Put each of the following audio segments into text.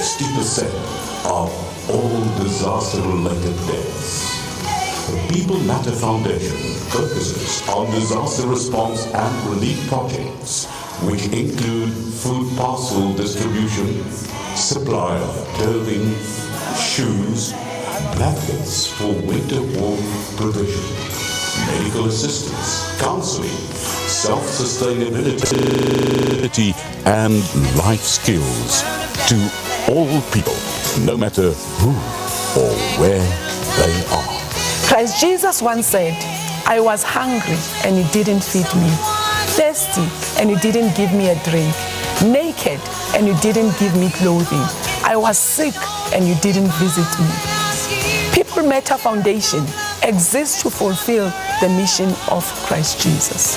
60% of all disaster-related deaths. The People Matter Foundation focuses on disaster response and relief projects, which include food parcel distribution, supply of clothing, shoes, blankets for winter warm provision, medical assistance, counseling, self-sustainability, and life skills to all people, no matter who or where they are. Christ Jesus once said, I was hungry and you didn't feed me, thirsty and you didn't give me a drink, naked and you didn't give me clothing, I was sick and you didn't visit me. People Matter Foundation exists to fulfill the mission of Christ Jesus.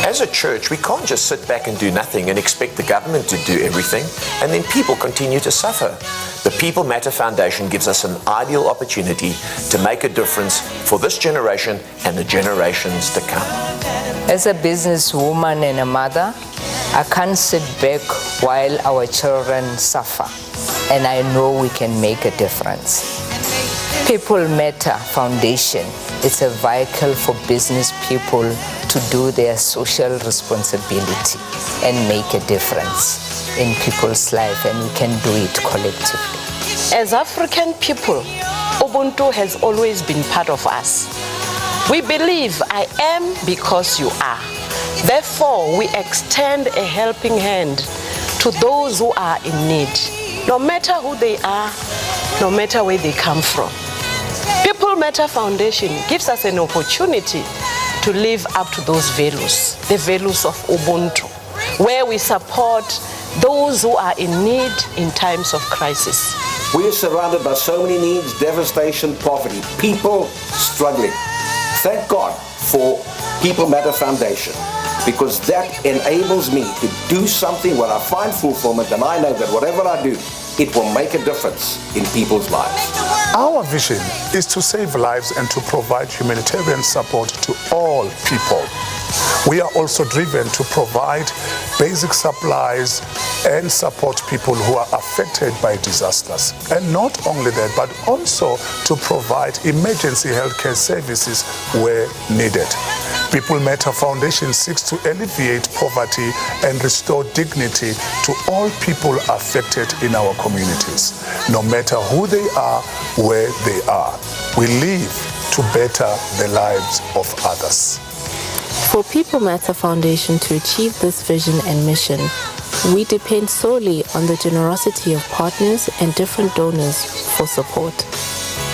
As a church, we can't just sit back and do nothing and expect the government to do everything, and then people continue to suffer. The People Matter Foundation gives us an ideal opportunity to make a difference for this generation and the generations to come. As a businesswoman and a mother, I can't sit back while our children suffer, and I know we can make a difference. People Matter Foundation is a vehicle for business people to do their social responsibility and make a difference in people's life, and we can do it collectively. As African people, Ubuntu has always been part of us. We believe I am because you are. Therefore, we extend a helping hand to those who are in need, no matter who they are, no matter where they come from. People Matter Foundation gives us an opportunity to live up to those values, the values of Ubuntu, where we support those who are in need in times of crisis. We are surrounded by so many needs, devastation, poverty, people struggling. Thank God for People Matter Foundation, because that enables me to do something where I find fulfillment, and I know that whatever I do, it will make a difference in people's lives. Our vision is to save lives and to provide humanitarian support to all people. We are also driven to provide basic supplies and support people who are affected by disasters. And not only that, but also to provide emergency healthcare services where needed. People Matter Foundation seeks to alleviate poverty and restore dignity to all people affected in our communities, no matter who they are, where they are. We live to better the lives of others. For People Matter Foundation to achieve this vision and mission, we depend solely on the generosity of partners and different donors for support.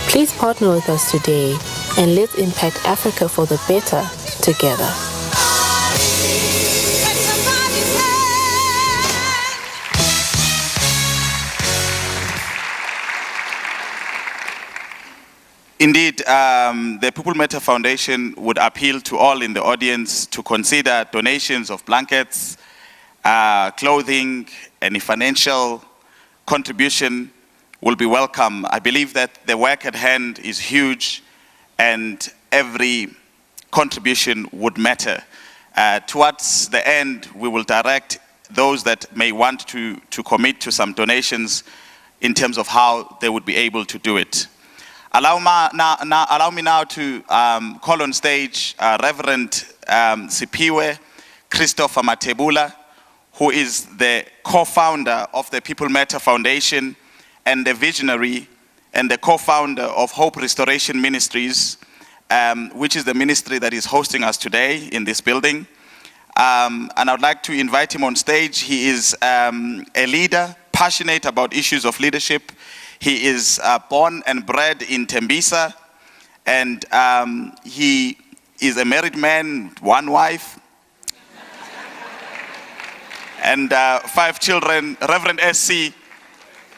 Please partner with us today and let's impact Africa for the better together. Indeed, the People Matter Foundation would appeal to all in the audience to consider donations of blankets, clothing, any financial contribution will be welcome. I believe that the work at hand is huge and every contribution would matter. Towards the end, we will direct those that may want to commit to some donations in terms of how they would be able to do it. Allow me now to call on stage Reverend Sipiwe Christopher Matebula, who is the co-founder of the People Matter Foundation and the visionary and the co-founder of Hope Restoration Ministries, which is the ministry that is hosting us today in this building. And I would like to invite him on stage. He is a leader, passionate about issues of leadership. He is born and bred in Tembisa, and he is a married man, one wife, and 5 children. Reverend SC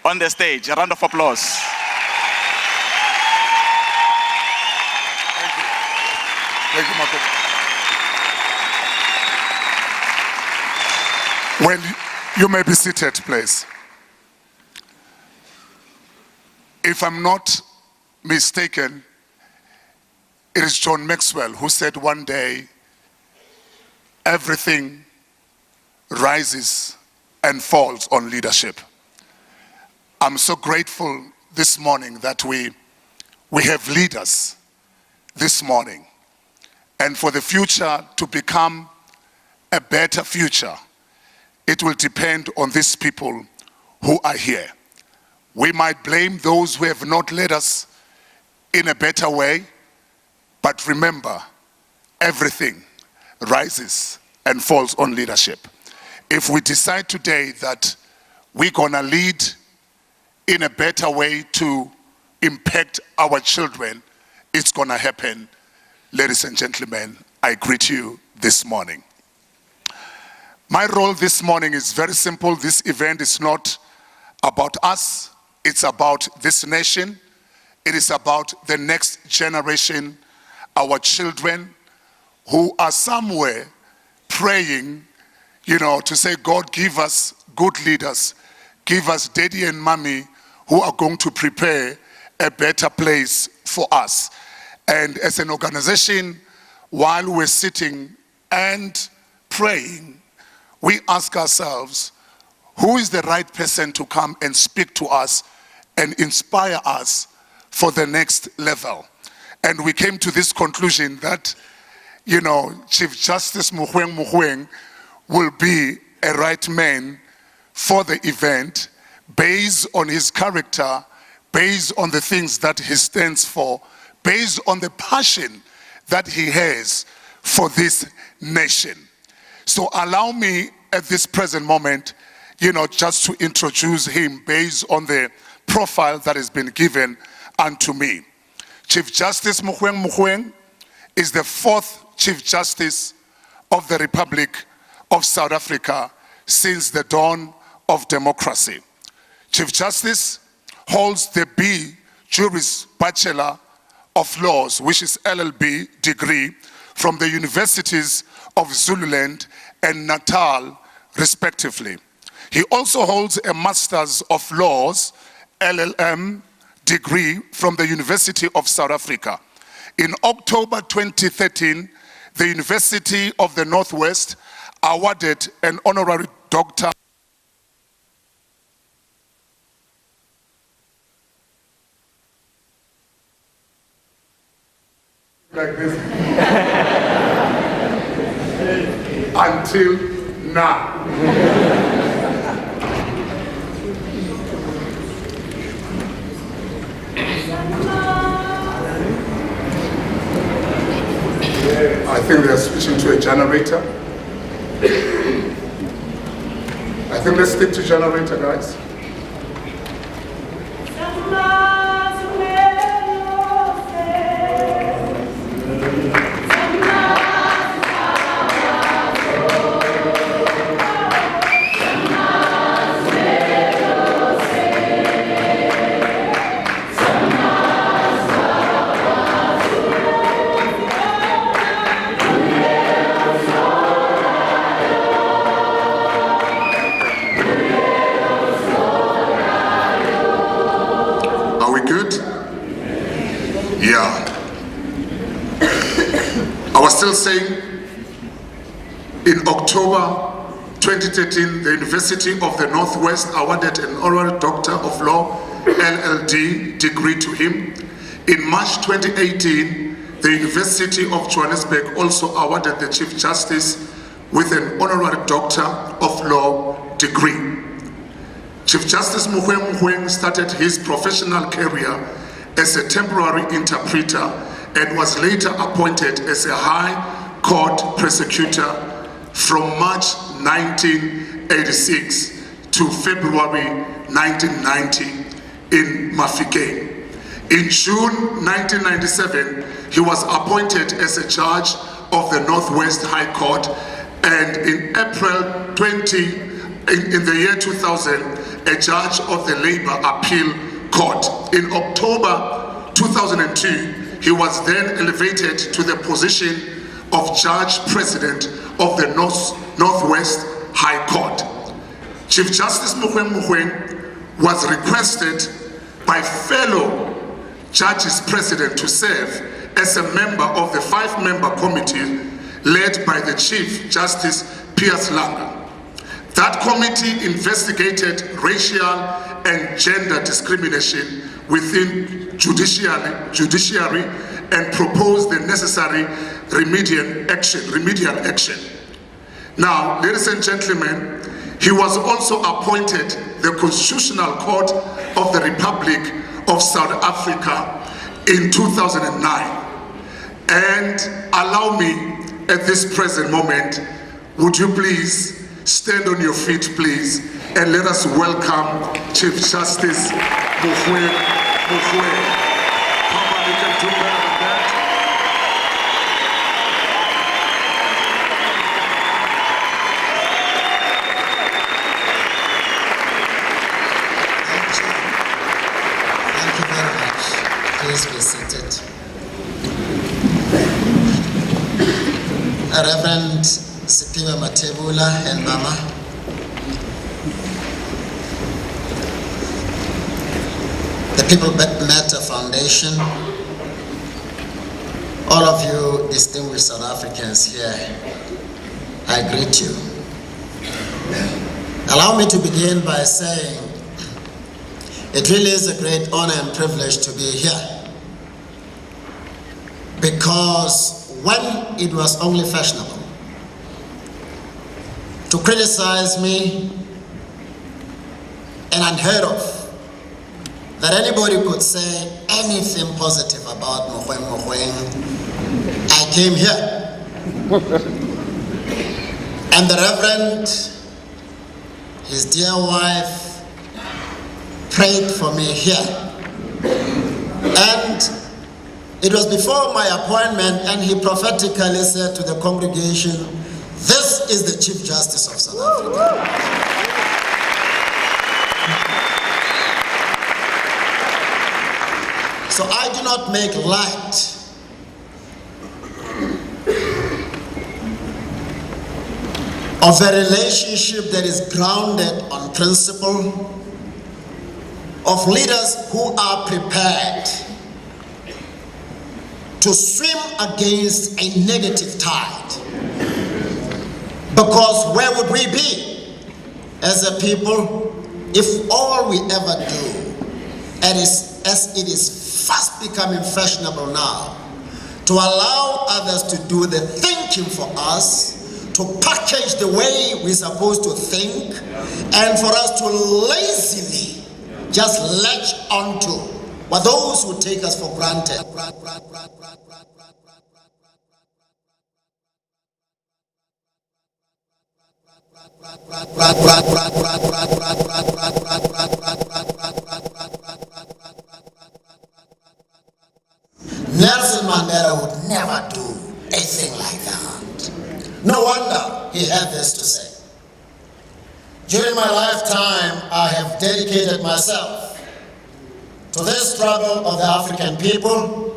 on the stage. A round of applause. Thank you. Thank you, Marco. Well, you may be seated, please. If I'm not mistaken, it is John Maxwell who said one day, everything rises and falls on leadership. I'm so grateful this morning that we have leaders this morning. And for the future to become a better future, it will depend on these people who are here. We might blame those who have not led us in a better way, but remember, everything rises and falls on leadership. If we decide today that we're gonna lead in a better way to impact our children, it's gonna happen. Ladies and gentlemen, I greet you this morning. My role this morning is very simple. This event is not about us, it's about this nation. It is about the next generation, our children who are somewhere praying, to say, God, give us good leaders, give us daddy and mommy who are going to prepare a better place for us. And as an organization, while we're sitting and praying, we ask ourselves, who is the right person to come and speak to us and inspire us for the next level? And we came to this conclusion that, Chief Justice Mogoeng Mogoeng will be a right man for the event based on his character, based on the things that he stands for, based on the passion that he has for this nation. So allow me at this present moment, just to introduce him based on the profile that has been given unto me. Chief Justice Mogoeng Mogoeng is the 4th Chief Justice of the Republic of South Africa since the dawn of democracy. Chief Justice holds the B. Juris Bachelor of Laws, which is LLB degree, from the Universities of Zululand and Natal, respectively. He also holds a Masters of Laws, LLM degree, from the University of South Africa. In October 2013, the University of the Northwest awarded an honorary doctor like this until now. I think they're switching to a generator. I think let's stick to generator, guys. Saying in October 2013, the University of the Northwest awarded an honorary Doctor of Law, LLD degree to him. In March 2018, the University of Johannesburg also awarded the Chief Justice with an honorary Doctor of Law degree. Chief Justice Mogoeng Mogoeng started his professional career as a temporary interpreter and was later appointed as a High Court prosecutor from March 1986 to February 1990 in Mogoeng. In June 1997, he was appointed as a judge of the Northwest High Court, and in April in the year 2000, a judge of the Labour Appeal Court. In October 2002, he was then elevated to the position of Judge President of the Northwest High Court. Chief Justice Mogoeng Mogoeng was requested by fellow Judges President to serve as a member of the 5-member committee led by the Chief Justice Piers Langa. That committee investigated racial and gender discrimination within judiciary and proposed the necessary remedial action. Now, ladies and gentlemen, he was also appointed the Constitutional Court of the Republic of South Africa in 2009. And allow me at this present moment, would you please stand on your feet, please, and let us welcome Chief Justice Mogoeng Mogoeng. Come on, you can do better than that. Thank you very much. Please be seated. Reverend Siphiwe Matebula and Mama. The People Matter Foundation, all of you distinguished South Africans here, I greet you. Allow me to begin by saying it really is a great honor and privilege to be here, because when it was only fashionable to criticize me and unheard of, that anybody could say anything positive about Mogoeng Mogoeng, I came here. And the Reverend, his dear wife, prayed for me here. And it was before my appointment, and he prophetically said to the congregation, "This is the Chief Justice of South Africa." So I do not make light of a relationship that is grounded on principle, of leaders who are prepared to swim against a negative tide. Because where would we be as a people if all we ever do, as it is fast becoming fashionable now, to allow others to do the thinking for us, to package the way we're supposed to think, and for us to lazily just latch onto what those who take us for granted. Nelson Mandela would never do a thing like that. No wonder he had this to say. During my lifetime, I have dedicated myself to this struggle of the African people.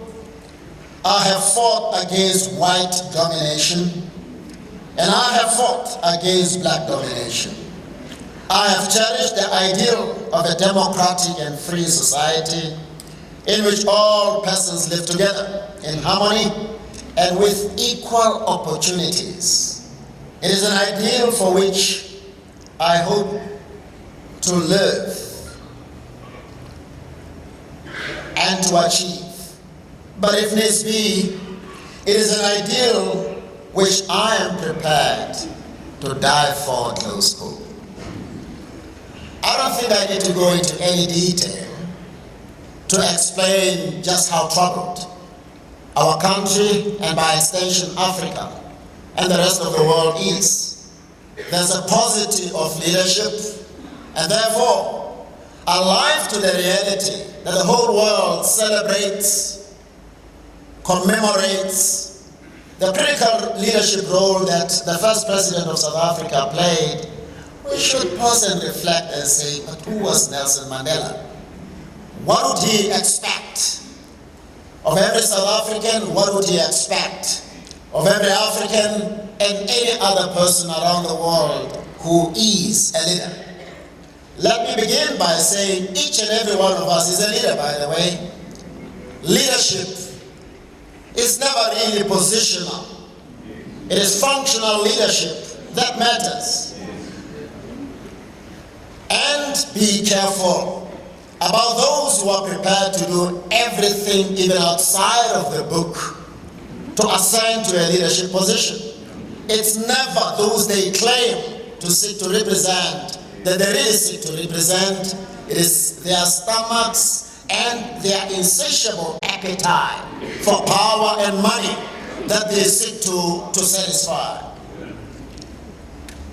I have fought against white domination, and I have fought against black domination. I have cherished the ideal of a democratic and free society in which all persons live together in harmony and with equal opportunities. It is an ideal for which I hope to live and to achieve. But if needs be, it is an ideal which I am prepared to die for, close quote. I don't think I need to go into any detail to explain just how troubled our country, and by extension Africa, and the rest of the world is. There's a paucity of leadership, and therefore, alive to the reality that the whole world celebrates, commemorates the critical leadership role that the first president of South Africa played, we should pause and reflect and say, but who was Nelson Mandela? What would he expect of every South African? What would he expect of every African and any other person around the world who is a leader? Let me begin by saying each and every one of us is a leader, by the way. Leadership is never really positional. It is functional leadership that matters. And be careful about those who are prepared to do everything, even outside of the book, to ascend to a leadership position. It's never those they claim to seek to represent that they really seek to represent. It is their stomachs and their insatiable appetite for power and money that they seek to satisfy.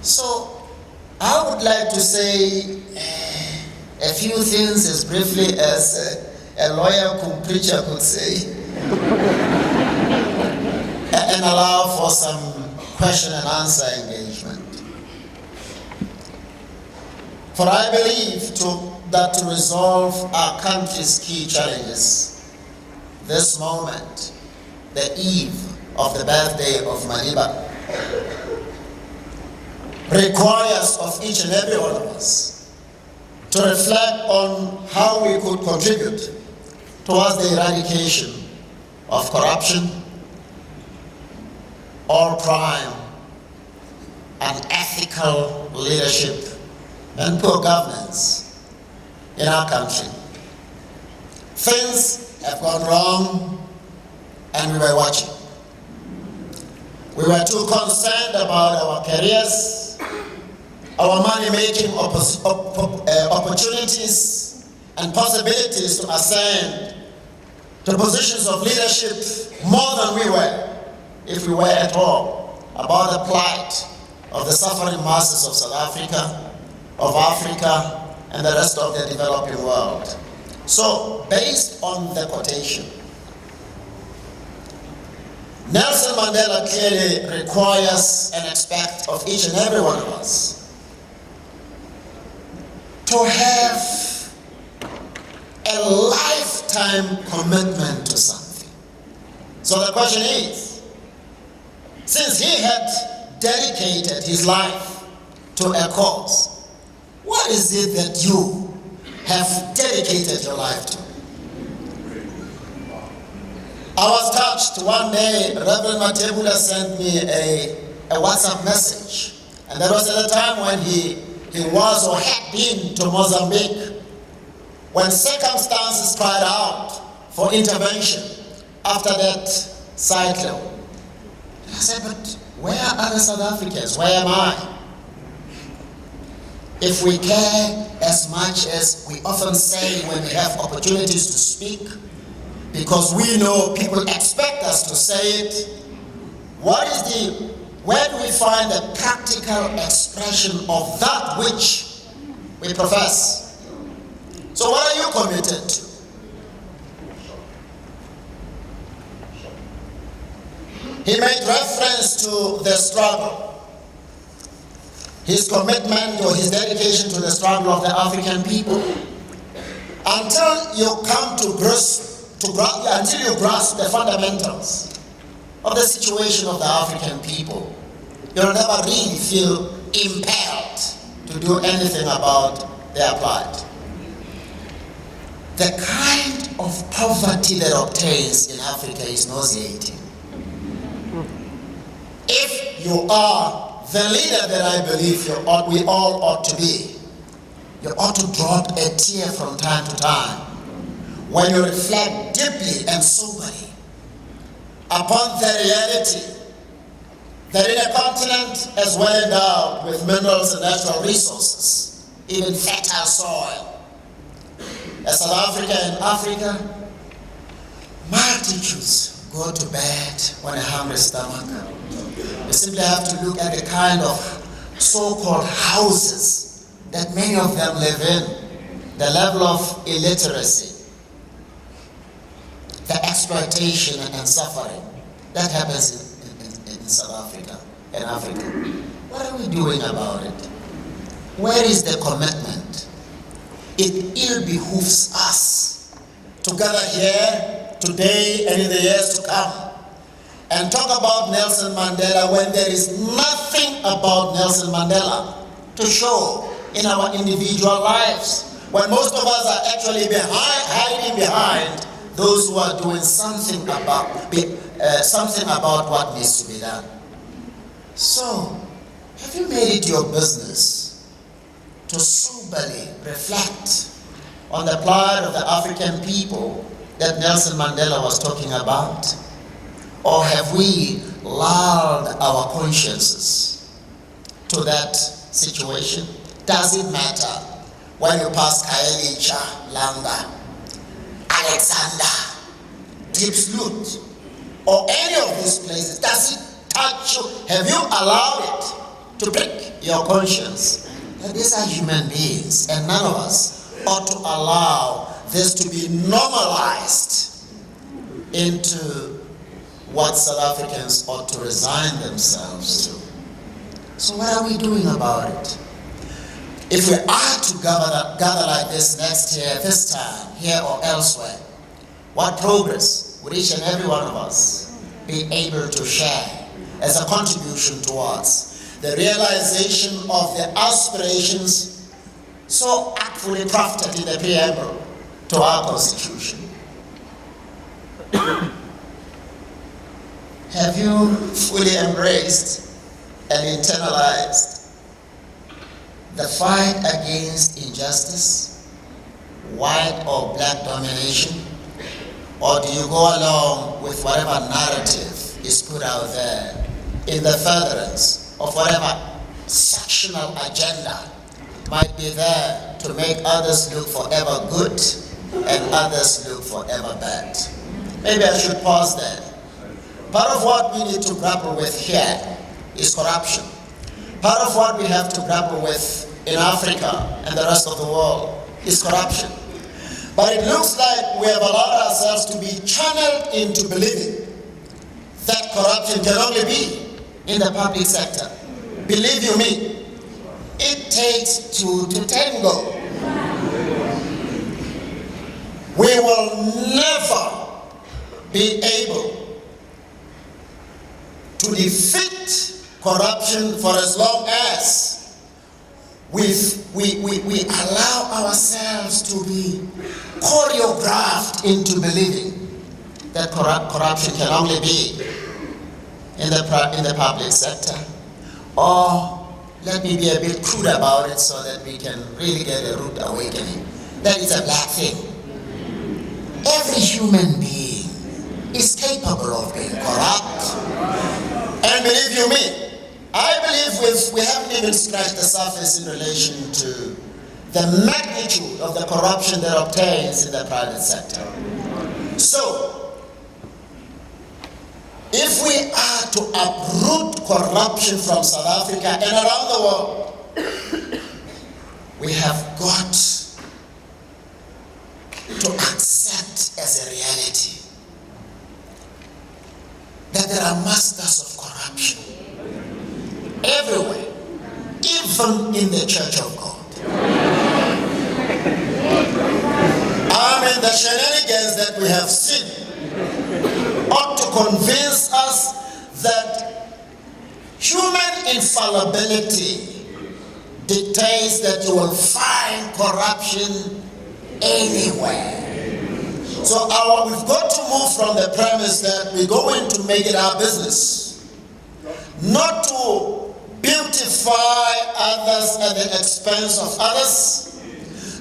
So I would like to say a few things as briefly as a lawyer cum preacher could say, and allow for some question and answer engagement. For I believe that to resolve our country's key challenges, this moment, the eve of the birthday of Madiba, requires of each and every one of us to reflect on how we could contribute towards the eradication of corruption, all crime, unethical leadership, and poor governance in our country. Things have gone wrong, and we were watching. We were too concerned about our careers, our money-making opportunities, and possibilities to ascend to positions of leadership more than we were, if we were at all, about the plight of the suffering masses of South Africa, of Africa, and the rest of the developing world. So, based on the quotation, Nelson Mandela clearly requires and expects of each and every one of us to have a lifetime commitment to something. So the question is, since he had dedicated his life to a cause, what is it that you have dedicated your life to? I was touched one day. Reverend Matebula sent me a WhatsApp message, and that was at the time when he was or had been to Mozambique, when circumstances cried out for intervention after that cyclone. I said, but where are other South Africans? Where am I? If we care as much as we often say when we have opportunities to speak, because we know people expect us to say it, where do we find the practical expression of that which we profess? So what are you committed to? He made reference to the struggle, his commitment or his dedication to the struggle of the African people. Until you come until you grasp the fundamentals of the situation of the African people, you'll never really feel impelled to do anything about their plight. The kind of poverty that obtains in Africa is nauseating. If you are the leader that I believe we all ought to be, you ought to drop a tear from time to time when you reflect deeply and soberly upon the reality that in a continent as well endowed with minerals and natural resources, even fertile soil, as South Africa and Africa, multitudes go to bed on a hungry stomach. You simply have to look at the kind of so-called houses that many of them live in, the level of illiteracy, the exploitation and suffering that happens in South Africa and Africa. What are we doing about it? Where is the commitment? It ill behooves us to gather here today and in the years to come and talk about Nelson Mandela when there is nothing about Nelson Mandela to show in our individual lives, when most of us are actually hiding behind those who are doing something about what needs to be done. So, have you made it your business to soberly reflect on the plight of the African people that Nelson Mandela was talking about? Or have we lulled our consciences to that situation? Does it matter when you pass Kaelicha, Langa, Alexander, Diepsloot, or any of these places? Does it touch you? Have you allowed it to prick your conscience? That these are human beings, and none of us ought to allow this to be normalized into what South Africans ought to resign themselves to. So what are we doing about it? If we are to gather like this next year, this time, here or elsewhere, what progress would each and every one of us be able to share as a contribution towards the realization of the aspirations so artfully crafted in the preamble to our Constitution? Have you fully embraced and internalized the fight against injustice, white or black domination? Or do you go along with whatever narrative is put out there in the furtherance of whatever sectional agenda might be there to make others look forever good and others look forever bad? Maybe I should pause there. Part of what we need to grapple with here is corruption. Part of what we have to grapple with in Africa and the rest of the world is corruption. But it looks like we have allowed ourselves to be channeled into believing that corruption can only be in the public sector. Believe you me, it takes two to tango. We will never be able to defeat corruption for as long as we allow ourselves to be choreographed into believing that corruption can only be in the public sector. Or let me be a bit crude about it so that we can really get a rude awakening. That is a black thing. Every human being is capable of being corrupt. And believe you me, I believe we haven't even scratched the surface in relation to the magnitude of the corruption that obtains in the private sector. So, if we are to uproot corruption from South Africa and around the world, we have got to accept as a reality that there are masters of corruption everywhere, even in the Church of God. The shenanigans that we have seen ought to convince us that human infallibility dictates that you will find corruption anywhere. So we've got to move from the premise that we're going to make it our business not to beautify others at the expense of others,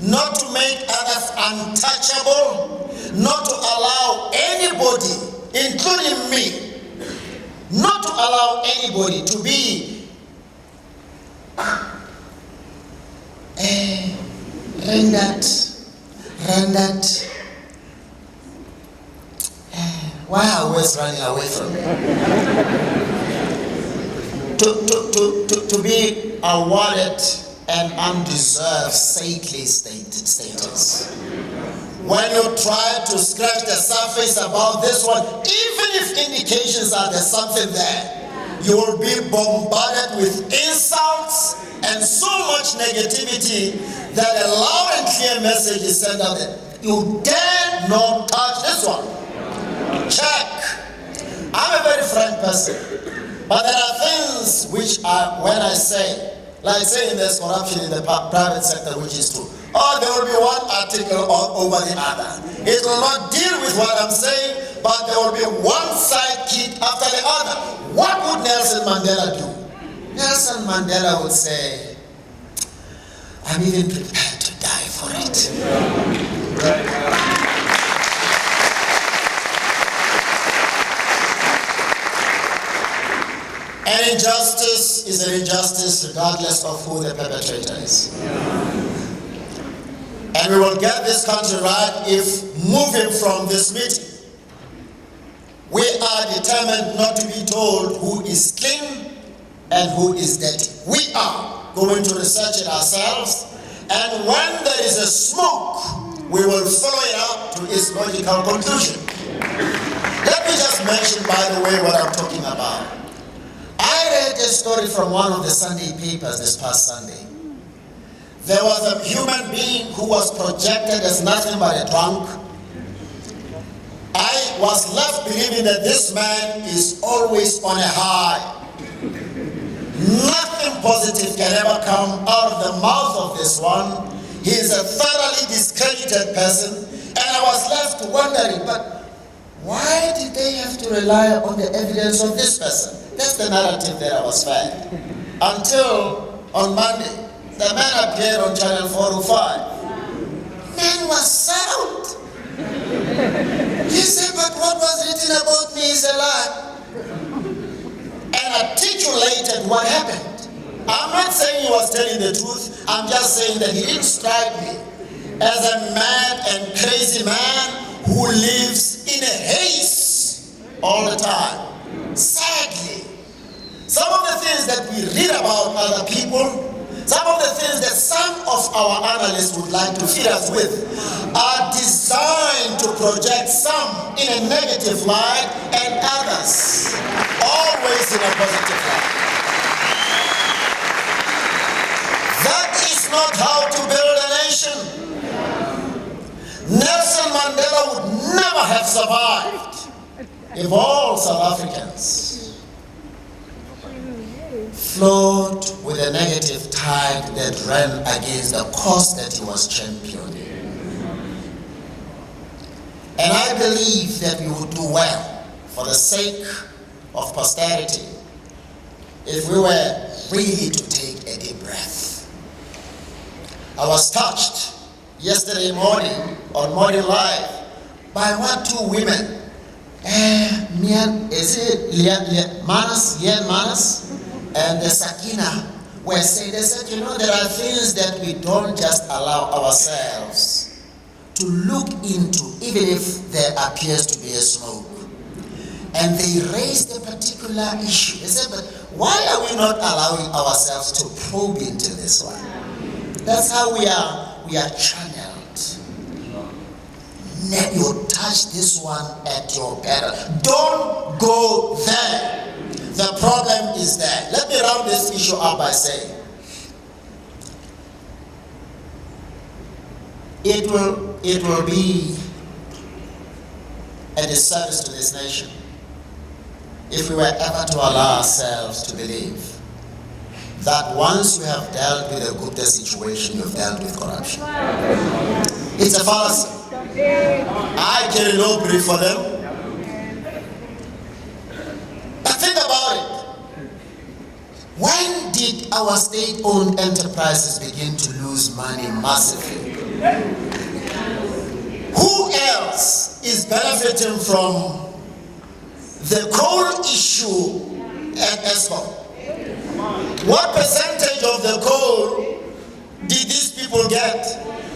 not to make others untouchable, not to allow anybody, including me, not to allow anybody to be rendered. Why are we always running away from it? To be awarded an undeserved saintly status. When you try to scratch the surface about this one, even if indications are there's something there, you will be bombarded with insults and so much negativity that a loud and clear message is sent out there. You dare not touch this one. Check. I'm a very frank person, but there are things which are, when I say, like saying there's corruption in the private sector, which is true. Or there will be one article over the other. It will not deal with what I'm saying, but there will be one side kick after the other. What would Nelson Mandela do? Nelson Mandela would say, I'm even prepared to die for it. An injustice is an injustice regardless of who the perpetrator is. And we will get this country right if, moving from this meeting, we are determined not to be told who is clean and who is dirty. We are going to research it ourselves, and when there is a smoke, we will follow it up to its logical conclusion. Let me just mention, by the way, what I'm talking about. I read a story from one of the Sunday papers this past Sunday. There was a human being who was projected as nothing but a drunk. I was left believing that this man is always on a high. Nothing positive can ever come out of the mouth of this one. He is a thoroughly discredited person, and I was left wondering, but why did they have to rely on the evidence of this person? That's the narrative that I was fed. Until on Monday, the man appeared on Channel 405. Man was sound. He said, but what was written about me is a lie. And articulated what happened. I'm not saying he was telling the truth. I'm just saying that he didn't strike me as a mad and crazy man who lives in a haze all the time. Sadly, some of the things that we read about other people, some of the things that some of our analysts would like to feed us with, are designed to project some in a negative light and others always in a positive light. That is not how to build a nation. Nelson Mandela would never have survived if all South Africans flowed with a negative tide that ran against the cause that he was championing. And I believe that we would do well for the sake of posterity if we were really to take a deep breath. I was touched yesterday morning on Morning Live by what two women, is it Manas and the Sakina, were saying, they said, you know, there are things that we don't just allow ourselves to look into, even if there appears to be a smoke. And they raised a particular issue. They said, but why are we not allowing ourselves to probe into this one? That's how we are channeled. You touch this one at your peril. Don't go there. The problem is there. Let me round this issue up by saying, it will be a disservice to this nation if we were ever to allow ourselves to believe that once you have dealt with a Gupta situation, you've dealt with corruption. It's a fallacy. I carry no grief for them. But think about it. When did our state-owned enterprises begin to lose money massively? Who else is benefiting from the coal issue at Eskom? What percentage of the coal did these people get?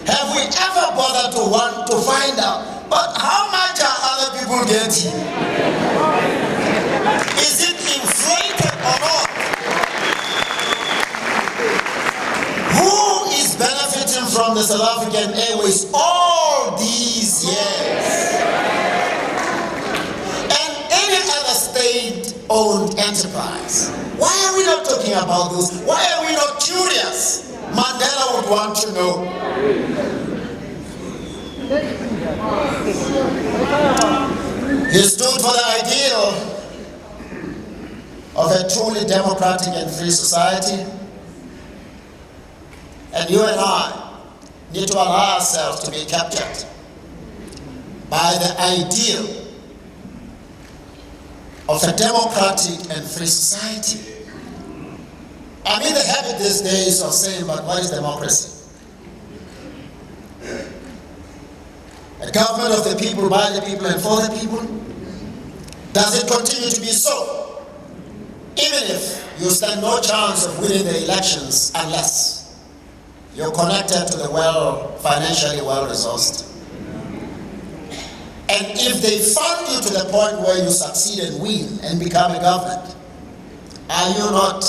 Have we ever bothered to want to find out? But how much are other people getting? Is it inflated or not? Who is benefiting from the South African Airways all these years? And any other state-owned enterprise. Why are we not talking about this? Why are we not curious? Mandela would want to know. He stood for the ideal of a truly democratic and free society. And you and I need to allow ourselves to be captured by the ideal of a democratic and free society. I'm in the habit these days of saying, but what is democracy? A government of the people, by the people, and for the people? Does it continue to be so? Even if you stand no chance of winning the elections unless you're connected to the financially well-resourced. And if they fund you to the point where you succeed and win and become a government, are you not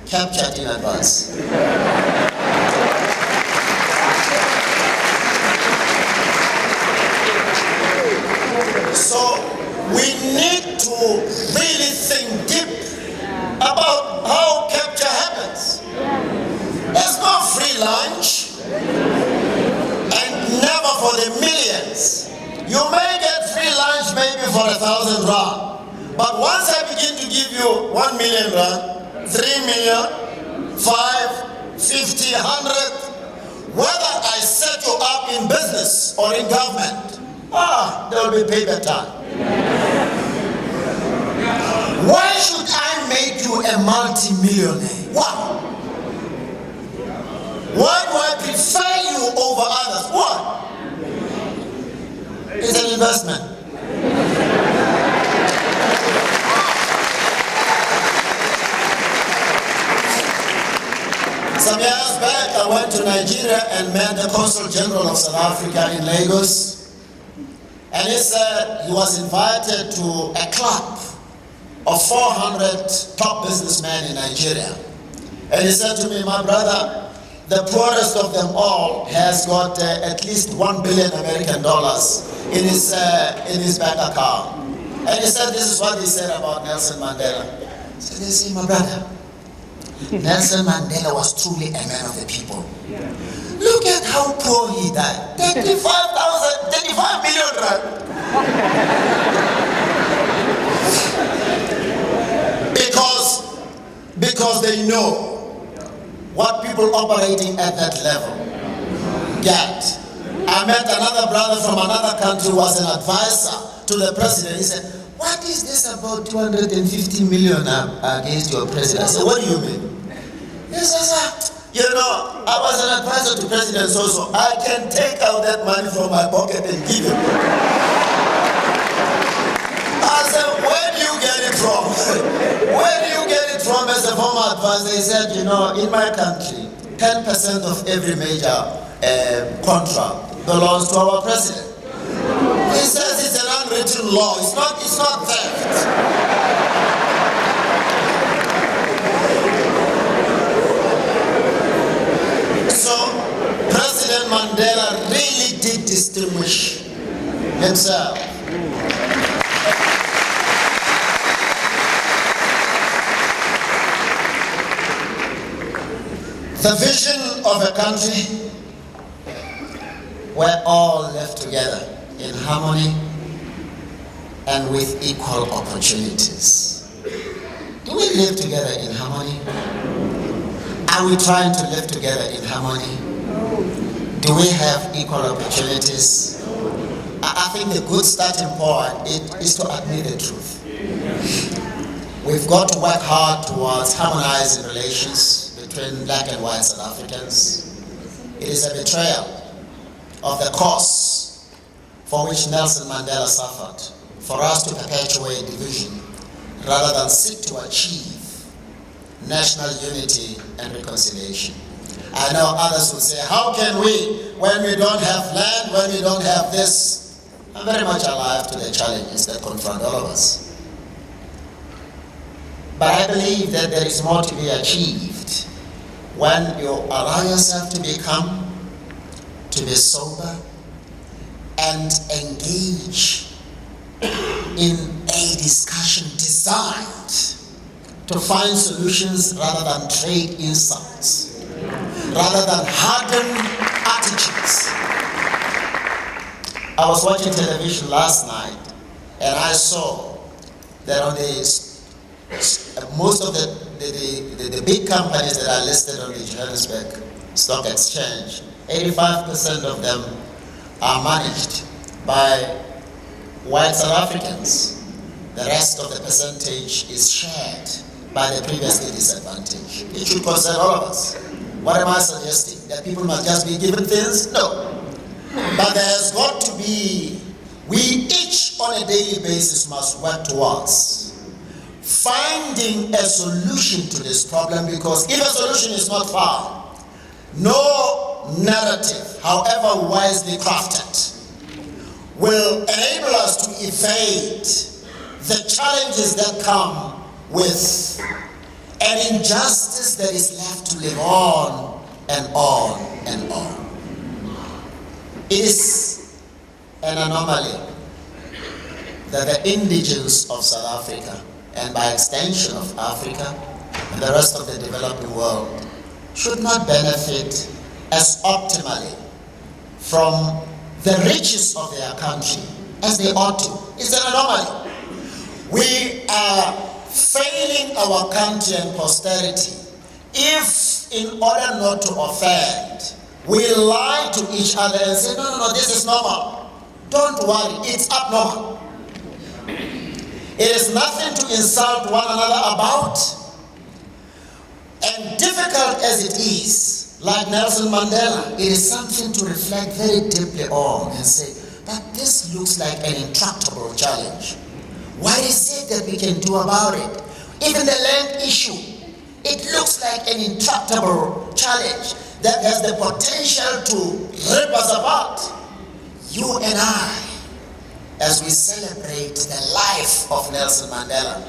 captured in advance? So we need to really think deep about how capture happens. There's no free lunch, and never for the millions. You may get free lunch maybe for 1,000 rand, but once I begin to give you 1 million rand, 3 million, 5, 50, 100, whether I set you up in business or in government, there will be payback time. Why should I make you a multi-millionaire? Why? Why do I prefer you over others? Why? It's an investment. Some years back, I went to Nigeria and met the Consul General of South Africa in Lagos. And he said he was invited to a club of 400 top businessmen in Nigeria. And he said to me, my brother, the poorest of them all has got at least $1 billion American in his bank account. And he said, this is what he said about Nelson Mandela. He said, you see, my brother, Nelson Mandela was truly a man of the people. Look at how poor he died. 35 million rand. Because they know what people operating at that level get. I met another brother from another country who was an advisor to the president. He said, what is this about 250 million against your president? I said, what do you mean? He says, I was an advisor to President so I can take out that money from my pocket and give it. I said, where do you get it from? Where do you get it from as a former advisor? He said, in my country, 10% of every major contract belongs to our president. He says it's an unwritten law. It's not theft. So President Mandela really did distinguish himself. The vision of a country where all live together in harmony and with equal opportunities. Do we live together in harmony? Are we trying to live together in harmony? Do we have equal opportunities? I think the good starting point is to admit the truth. We've got to work hard towards harmonizing relations between black and white South Africans. It is a betrayal of the cause for which Nelson Mandela suffered, for us to perpetuate division rather than seek to achieve national unity and reconciliation. I know others will say, how can we, when we don't have land, when we don't have this? I'm very much alive to the challenges that confront all of us. But I believe that there is more to be achieved when you allow yourself to be sober and engage in a discussion designed to find solutions rather than trade insults, rather than harden attitudes. I was watching television last night and I saw that on most of the big companies that are listed on the Johannesburg Stock Exchange, 85% of them are managed by white South Africans. The rest of the percentage is shared by the previously disadvantaged. It should concern all of us. What am I suggesting? That people must just be given things? No. But there has got to be, we each on a daily basis must work towards finding a solution to this problem, because if a solution is not found, no narrative, however wisely crafted, will enable us to evade the challenges that come with an injustice that is left to live on and on and on. It is an anomaly that the indigents of South Africa, and by extension of Africa and the rest of the developing world, should not benefit as optimally from the riches of their country as they ought to. It's an anomaly. We are failing our country and posterity if, in order not to offend, we lie to each other and say, no, this is normal. Don't worry, it's abnormal. It is nothing to insult one another about. And difficult as it is, like Nelson Mandela, it is something to reflect very deeply on and say, but this looks like an intractable challenge. What is it that we can do about it? Even the land issue, it looks like an intractable challenge that has the potential to rip us apart. You and I, as we celebrate the life of Nelson Mandela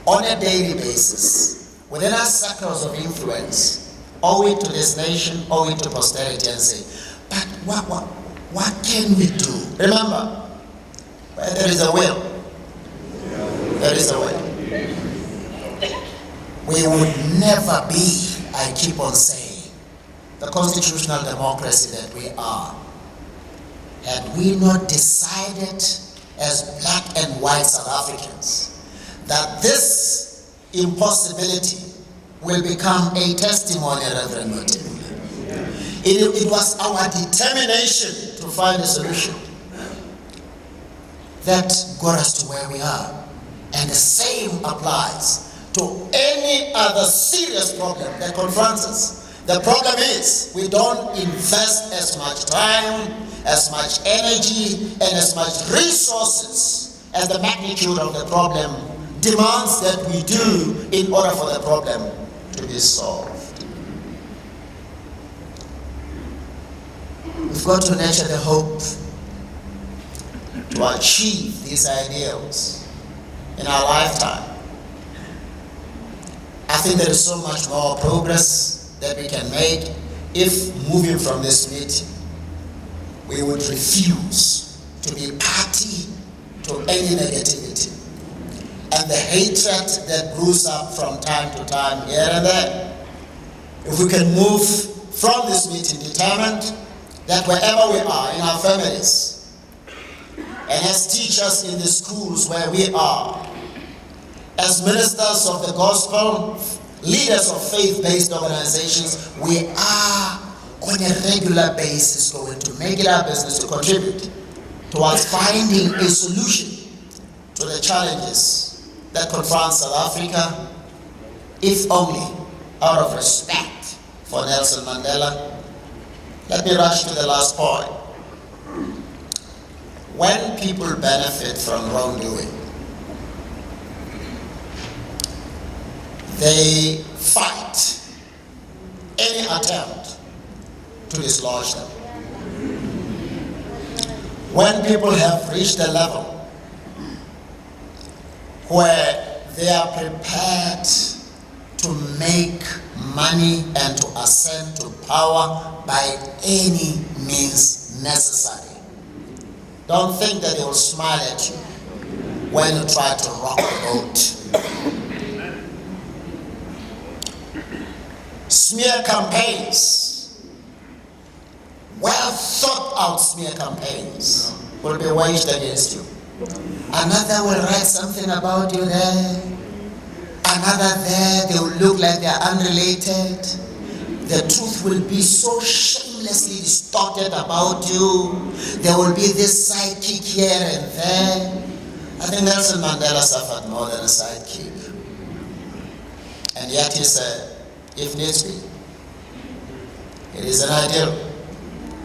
on a daily basis, within our circles of influence, owe it to this nation, owe it to posterity, and say, but what can we do? Remember, where there is a will, there is a way. We would never be, I keep on saying, the constitutional democracy that we are, had we not decided as black and white South Africans that this impossibility will become a testimony, Reverend Motibula. It was our determination to find a solution that got us to where we are. And the same applies to any other serious problem that confronts us. The problem is we don't invest as much time, as much energy, and as much resources as the magnitude of the problem demands that we do in order for the problem to be solved. We've got to nurture the hope to achieve these ideals in our lifetime. I think there is so much more progress that we can make if, moving from this meeting, we would refuse to be party to any negativity and the hatred that brews up from time to time here and there. If we can move from this meeting determined that wherever we are in our families and as teachers in the schools where we are, as ministers of the gospel, leaders of faith-based organizations, we are on a regular basis going to make it our business to contribute towards finding a solution to the challenges that confront South Africa, if only out of respect for Nelson Mandela. Let me rush to the last point. When people benefit from wrongdoing, they fight any attempt to dislodge them. When people have reached a level where they are prepared to make money and to ascend to power by any means necessary, don't think that they will smile at you when you try to rock the boat. Smear campaigns, well thought out smear campaigns, will be waged against you. Another will write something about you there, another there, they will look like they are unrelated. The truth will be so shamelessly distorted about you. There will be this sidekick here and there. I think Nelson Mandela suffered more than a sidekick. And yet he said, if needs be, it is an ideal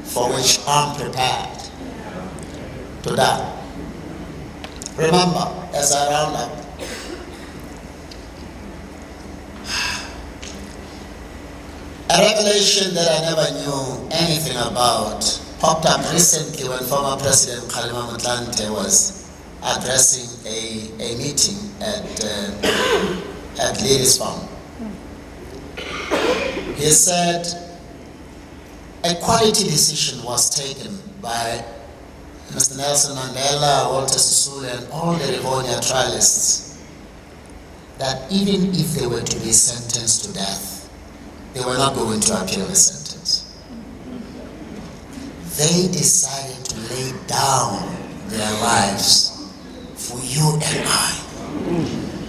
for which I'm prepared to die. Remember, as I round up, a revelation that I never knew anything about popped up recently when former President Kgalema Motlanthe was addressing a meeting at Ladies Farm. He said a quality decision was taken by Mr. Nelson Mandela, Walter Sisulu, and all the Rivonia trialists that even if they were to be sentenced to death, they were not going to appeal the sentence. They decided to lay down their lives for you and I.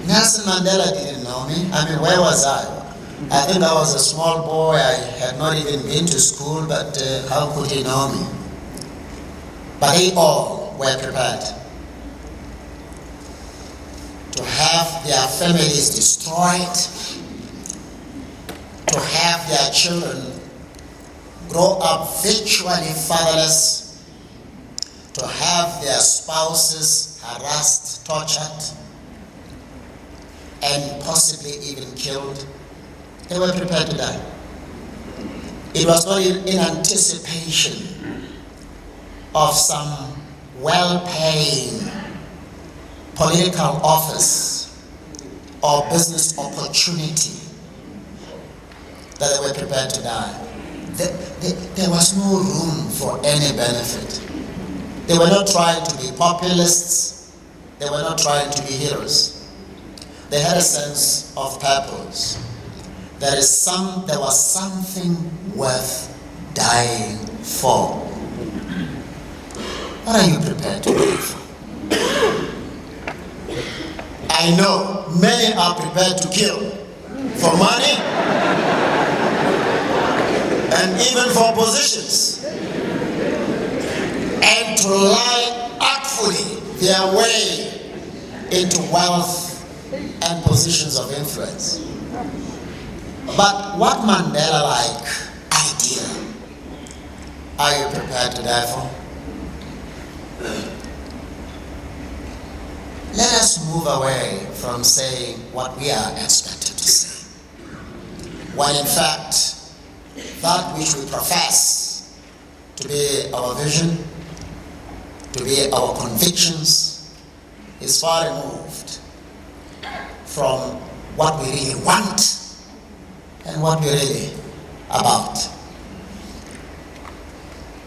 Nelson Mandela didn't know me. I mean, where was I? I think I was a small boy. I had not even been to school, but how could he know me? But they all were prepared to have their families destroyed, to have their children grow up virtually fatherless, to have their spouses harassed, tortured, and possibly even killed. They were prepared to die. It was not in anticipation of some well-paying political office or business opportunity that they were prepared to die. There was no room for any benefit. They were not trying to be populists. They were not trying to be heroes. They had a sense of purpose. There was something worth dying for. What are you prepared to die for? I know many are prepared to kill for money and even for positions, and to lie artfully their way into wealth and positions of influence. But what Mandela-like idea are you prepared to die for? Let us move away from saying what we are expected to say, while in fact, that which we profess to be our vision, to be our convictions, is far removed from what we really want and what we're really about.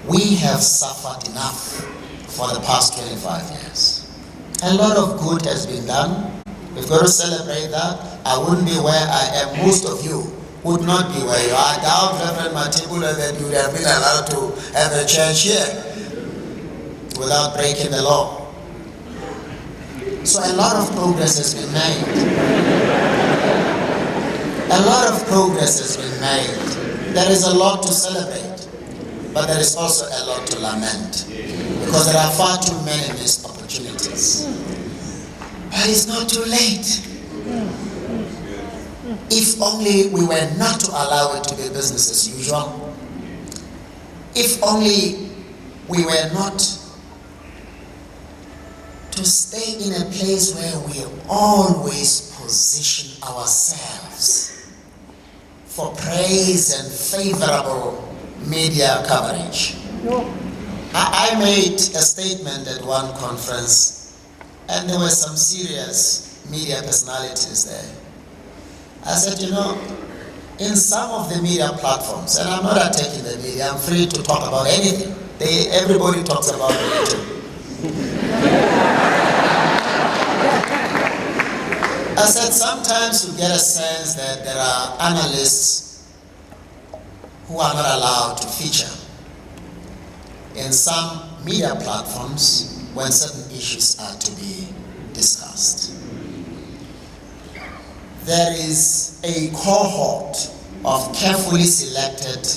We have suffered enough for the past 25 years. A lot of good has been done. We've got to celebrate that. I wouldn't be where I am. Most of you would not be where you are. I doubt, Reverend Matibula, that you would have been allowed to have a church here without breaking the law. So a lot of progress has been made. A lot of progress has been made. There is a lot to celebrate, but there is also a lot to lament, because there are far too many missed opportunities. But it's not too late. If only we were not to allow it to be business as usual. If only we were not to stay in a place where we always position ourselves for praise and favorable media coverage. I made a statement at one conference, and there were some serious media personalities there. I said, you know, in some of the media platforms, and I'm not attacking the media, I'm free to talk about anything. Everybody talks about religion. I said, sometimes you get a sense that there are analysts who are not allowed to feature in some media platforms when certain issues are to be discussed. There is a cohort of carefully selected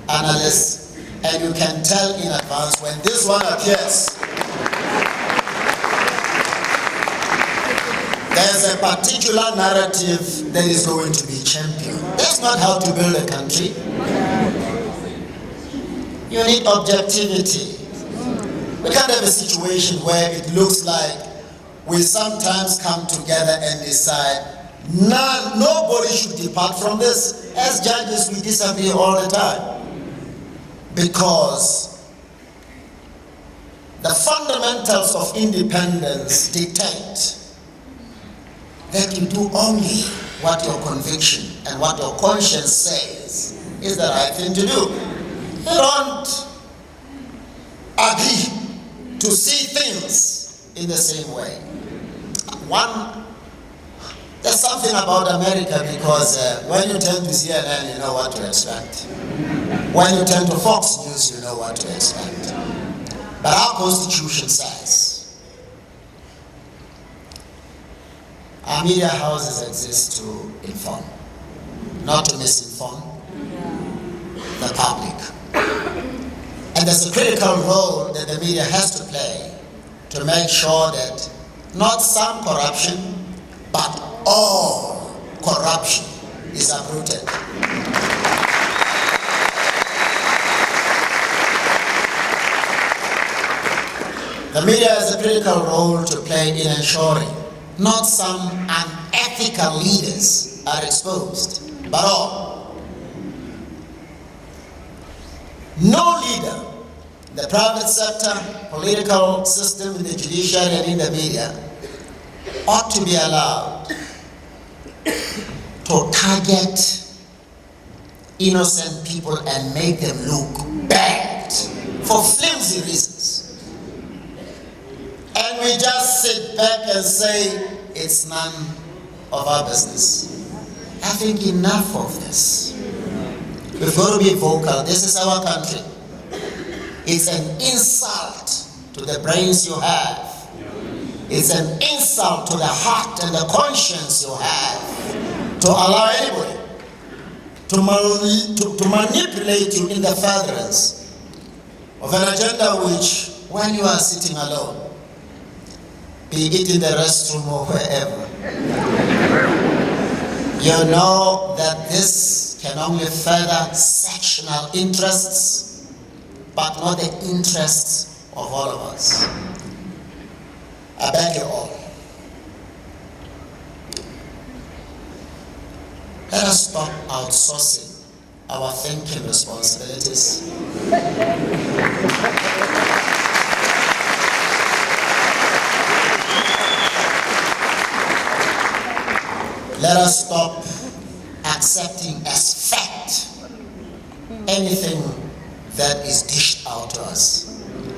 analysts, and you can tell in advance when this one appears, there's a particular narrative that is going to be championed. That's not how to build a country. You need objectivity. We can't have a situation where it looks like we sometimes come together and decide nobody should depart from this. As judges, we disagree all the time. Because the fundamentals of independence dictate that you do only what your conviction and what your conscience says is the right thing to do. You don't agree to see things in the same way. There's something about America because when you turn to CNN, you know what to expect. When you turn to Fox News, you know what to expect. But our Constitution says our media houses exist to inform, not to misinform the public. And there's a critical role that the media has to play to make sure that not some corruption, but all corruption is uprooted. The media has a critical role to play in ensuring not some unethical leaders are exposed, but all. No leader, the private sector, political system, in the judiciary and in the media, ought to be allowed to target innocent people and make them look bad for flimsy reasons. And we just sit back and say, it's none of our business. I think enough of this. We've got to be vocal. This is our country. It's an insult to the brains you have. It's an insult to the heart and the conscience you have to allow anybody to manipulate you in the furtherance of an agenda which, when you are sitting alone, be it in the restroom or wherever, you know that this can only further sectional interests, but not the interests of all of us. I beg you all, let us stop outsourcing our thinking responsibilities. Let us stop accepting as fact anything that is dished out to us.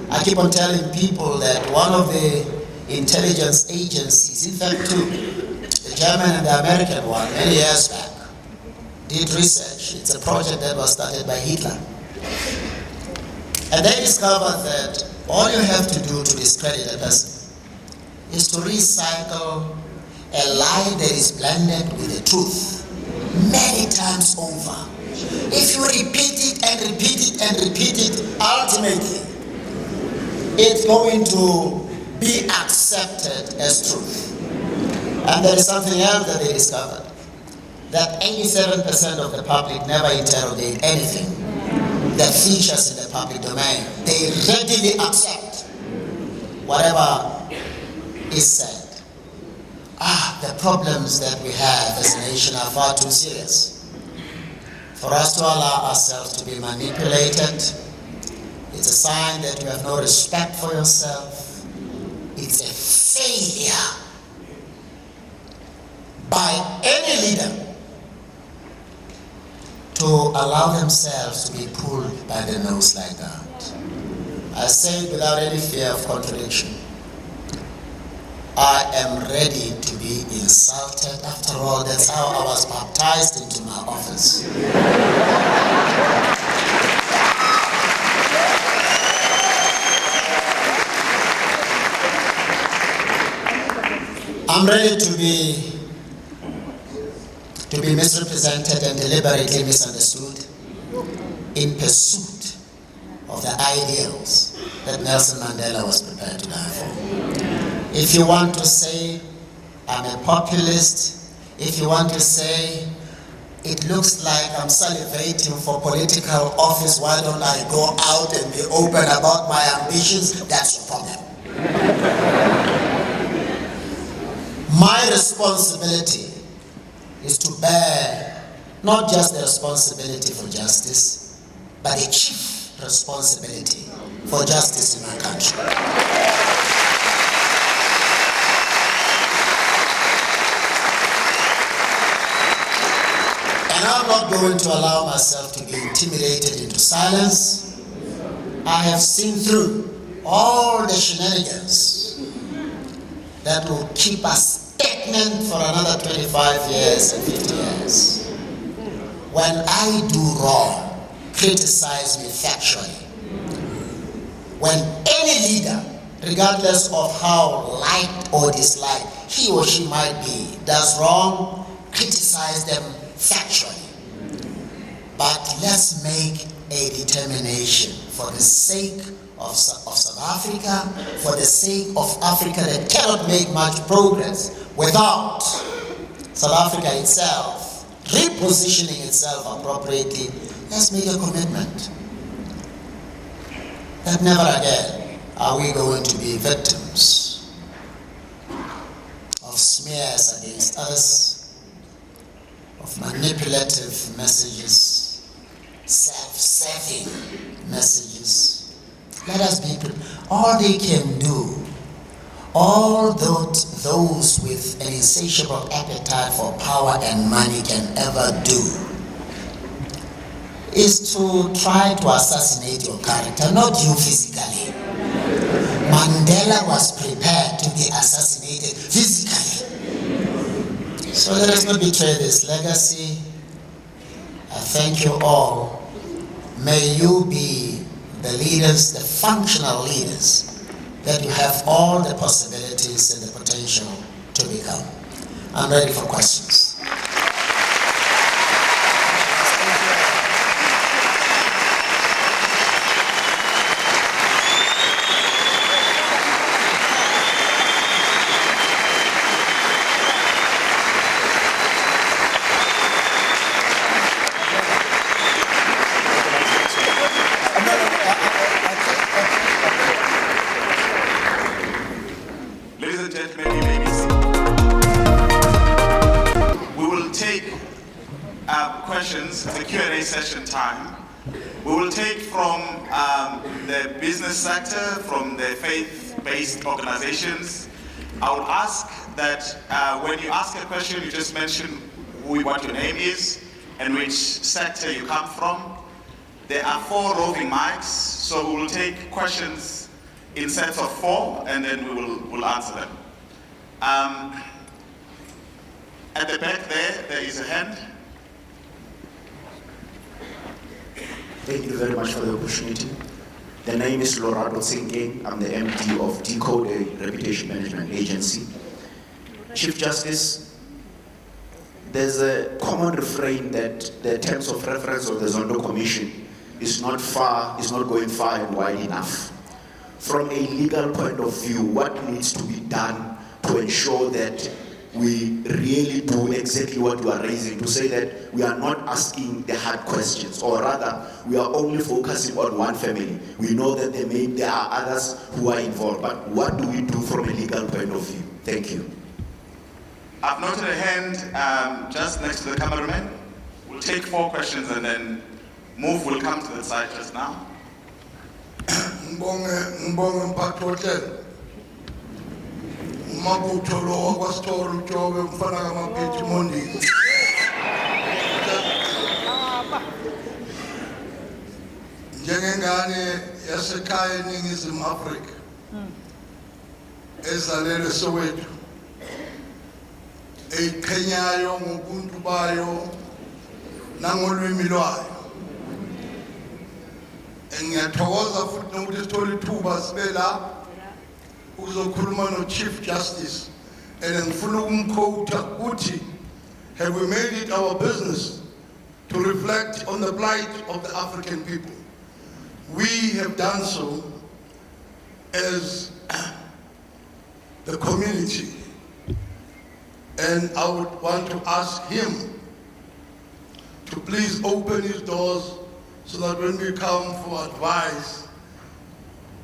I keep on telling people that one of the intelligence agencies, in fact two, the German and the American one, many years back, did research. It's a project that was started by Hitler. And they discovered that all you have to do to discredit a person is to recycle a lie that is blended with the truth many times over. If you repeat it and repeat it and repeat it, ultimately it's going to be accepted as truth. And there is something else that they discovered, that 87% of the public never interrogate anything that features in the public domain. They readily accept whatever is said. The problems that we have as a nation are far too serious for us to allow ourselves to be manipulated. It's a sign that you have no respect for yourself. It's a failure by any leader to allow themselves to be pulled by the nose like that. I say it without any fear of contradiction. I am ready to be insulted. After all, that's how I was baptized into my office. I'm ready to be misrepresented and deliberately misunderstood in pursuit of the ideals that Nelson Mandela was prepared to die for. If you want to say I'm a populist, if you want to say it looks like I'm salivating for political office. Why don't I go out and be open about my ambitions? That's your problem. My responsibility is to bear not just the responsibility for justice, but the chief responsibility for justice in my country. And I'm not going to allow myself to be intimidated into silence. I have seen through all the shenanigans that will keep us stagnant for another 25 years and 50 years. When I do wrong, criticize me factually. When any leader, regardless of how liked or disliked he or she might be, does wrong, criticize them factually. But let's make a determination for the sake of South Africa, for the sake of Africa that cannot make much progress without South Africa itself repositioning itself appropriately. Let's make a commitment that never again are we going to be victims of smears against us, of manipulative messages, self-serving messages. Let us be all they can do, all those with an insatiable appetite for power and money can ever do, is to try to assassinate your character, not you physically. Mandela was prepared to be assassinated physically. So let us not betray this legacy. I thank you all. May you be the leaders, the functional leaders, that you have all the possibilities and the potential to become. I'm ready for questions. It's a Q&A session time. We will take from the business sector, from the faith-based organizations. I would ask that when you ask a question, you just mention what your name is and which sector you come from. There are 4 roving mics, so we will take questions in sets of 4 and then we'll answer them. At the back there is a hand. Thank you very much for the opportunity. The name is Lorado Tsenge. I'm the MD of Decode, a reputation management agency. Chief Justice, there's a common refrain that the terms of reference of the Zondo Commission is not going far and wide enough. From a legal point of view, what needs to be done to ensure that we really do exactly what we are raising, to say that we are not asking the hard questions, or rather, we are only focusing on one family. We know that there are others who are involved, but what do we do from a legal point of view? Thank you. I've noted a hand just next to the cameraman. We'll take 4 questions and then Move will come to the side just now. Mogoeng Mogoeng Makutolo wakwaStoro ujobe mfana kamaphethi mondini. Njengengane yasekhaya eNingizimu Afrika ezalelwe Soweto eyiqhenyayo ngobuntu bayo nangolwimi lwayo. Ngiyathokoza futhi nokuthi sithola ithuba sibe la uzokhuluma no Chief Justice and ngifuna ukumquota uthi, have we made it our business to reflect on the plight of the African people? We have done so as the community, and I would want to ask him to please open his doors so that when we come for advice,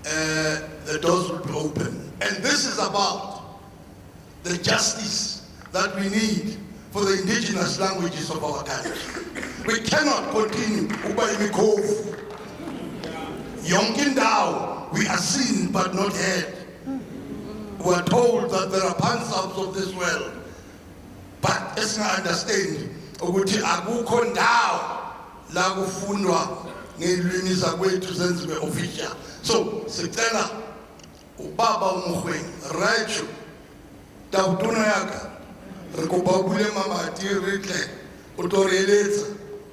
the doors will be open. And this is about the justice that we need for the indigenous languages of our country. We cannot continue uba imikofu. Yonke indawo, we are seen but not heard. We are told that there are pansabs of this world, but esinga understand ukuthi akukho ndawo la kufundwa ngelwimi zakwethu zenziwe official. So sicela ubaba uMogoeng right tawutuna yaka re kopa bule mamati re tle o toreletsa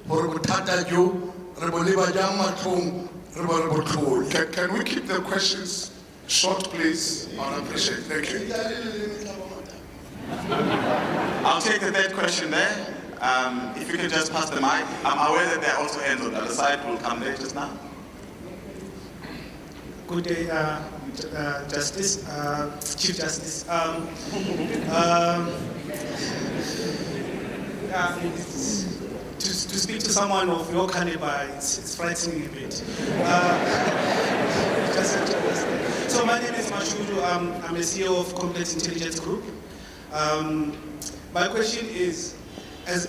gore bothata jo re bo leba jang matlong re bo re botlhole. Can we keep the questions short, please? I appreciate it. Thank you. I'll take the third question there. If you can just pass the mic. I'm aware that there are also hands on the other side. We'll come there just now. Good day, Justice, Chief Justice. To speak to someone of your caliber, it's frightening a bit. So my name is Mashudu. I'm a CEO of Complex Intelligence Group. My question is, as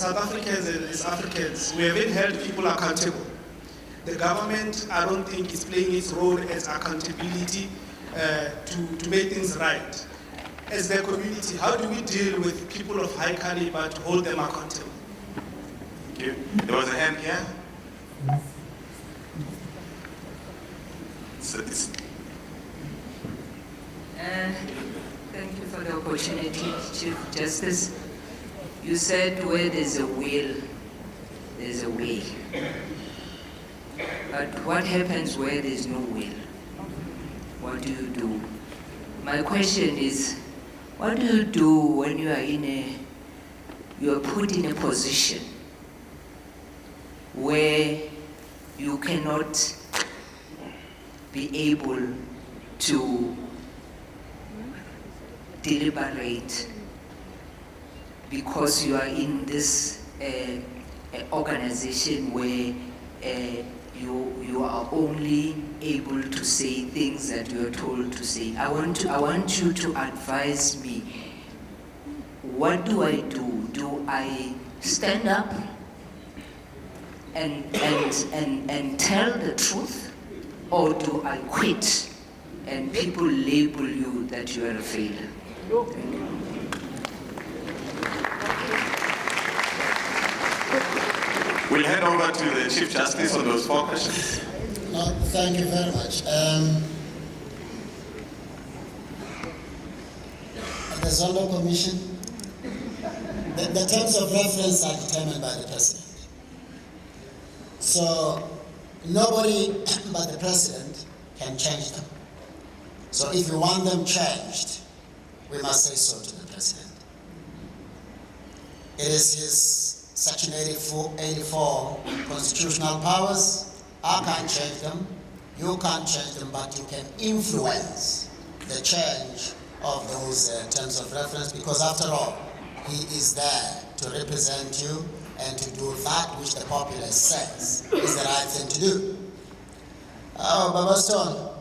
South Africans and as Africans, we haven't held people accountable. The government, I don't think, is playing its role as accountability to make things right. As the community, how do we deal with people of high caliber to hold them accountable? Thank you. There was a hand here. Thank you for the opportunity, Chief Justice. You said where there's a will, there's a way. But what happens where there's no will? What do you do? My question is, what do you do when you are put in a position where you cannot be able to deliberate because you are in this organization where you are only able to say things that you are told to say. I want you to advise me. What do I do? Do I stand up and tell the truth, or do I quit and people label you that you are a failure? Thank you. We'll head over to the Chief Justice on those 4 questions. No, thank you very much. The Zondo Commission, the terms of reference are determined by the President. So nobody but the President can change them. So if you want them changed, we must say so to the President. It is his Section 84 constitutional powers. I can't change them, you can't change them, but you can influence the change of those terms of reference, because after all, he is there to represent you and to do that which the populace says is the right thing to do. Oh, Baba Stone.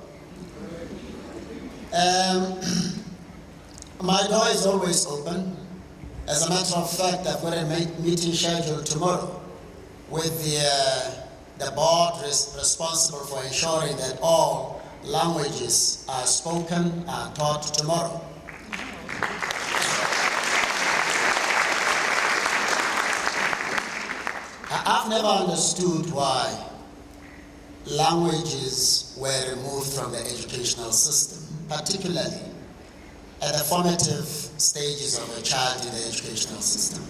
My door is always open. As a matter of fact, I've got a meeting scheduled tomorrow with the board responsible for ensuring that all languages are spoken and taught tomorrow. I've never understood why languages were removed from the educational system, particularly at the formative stages of a child in the educational system.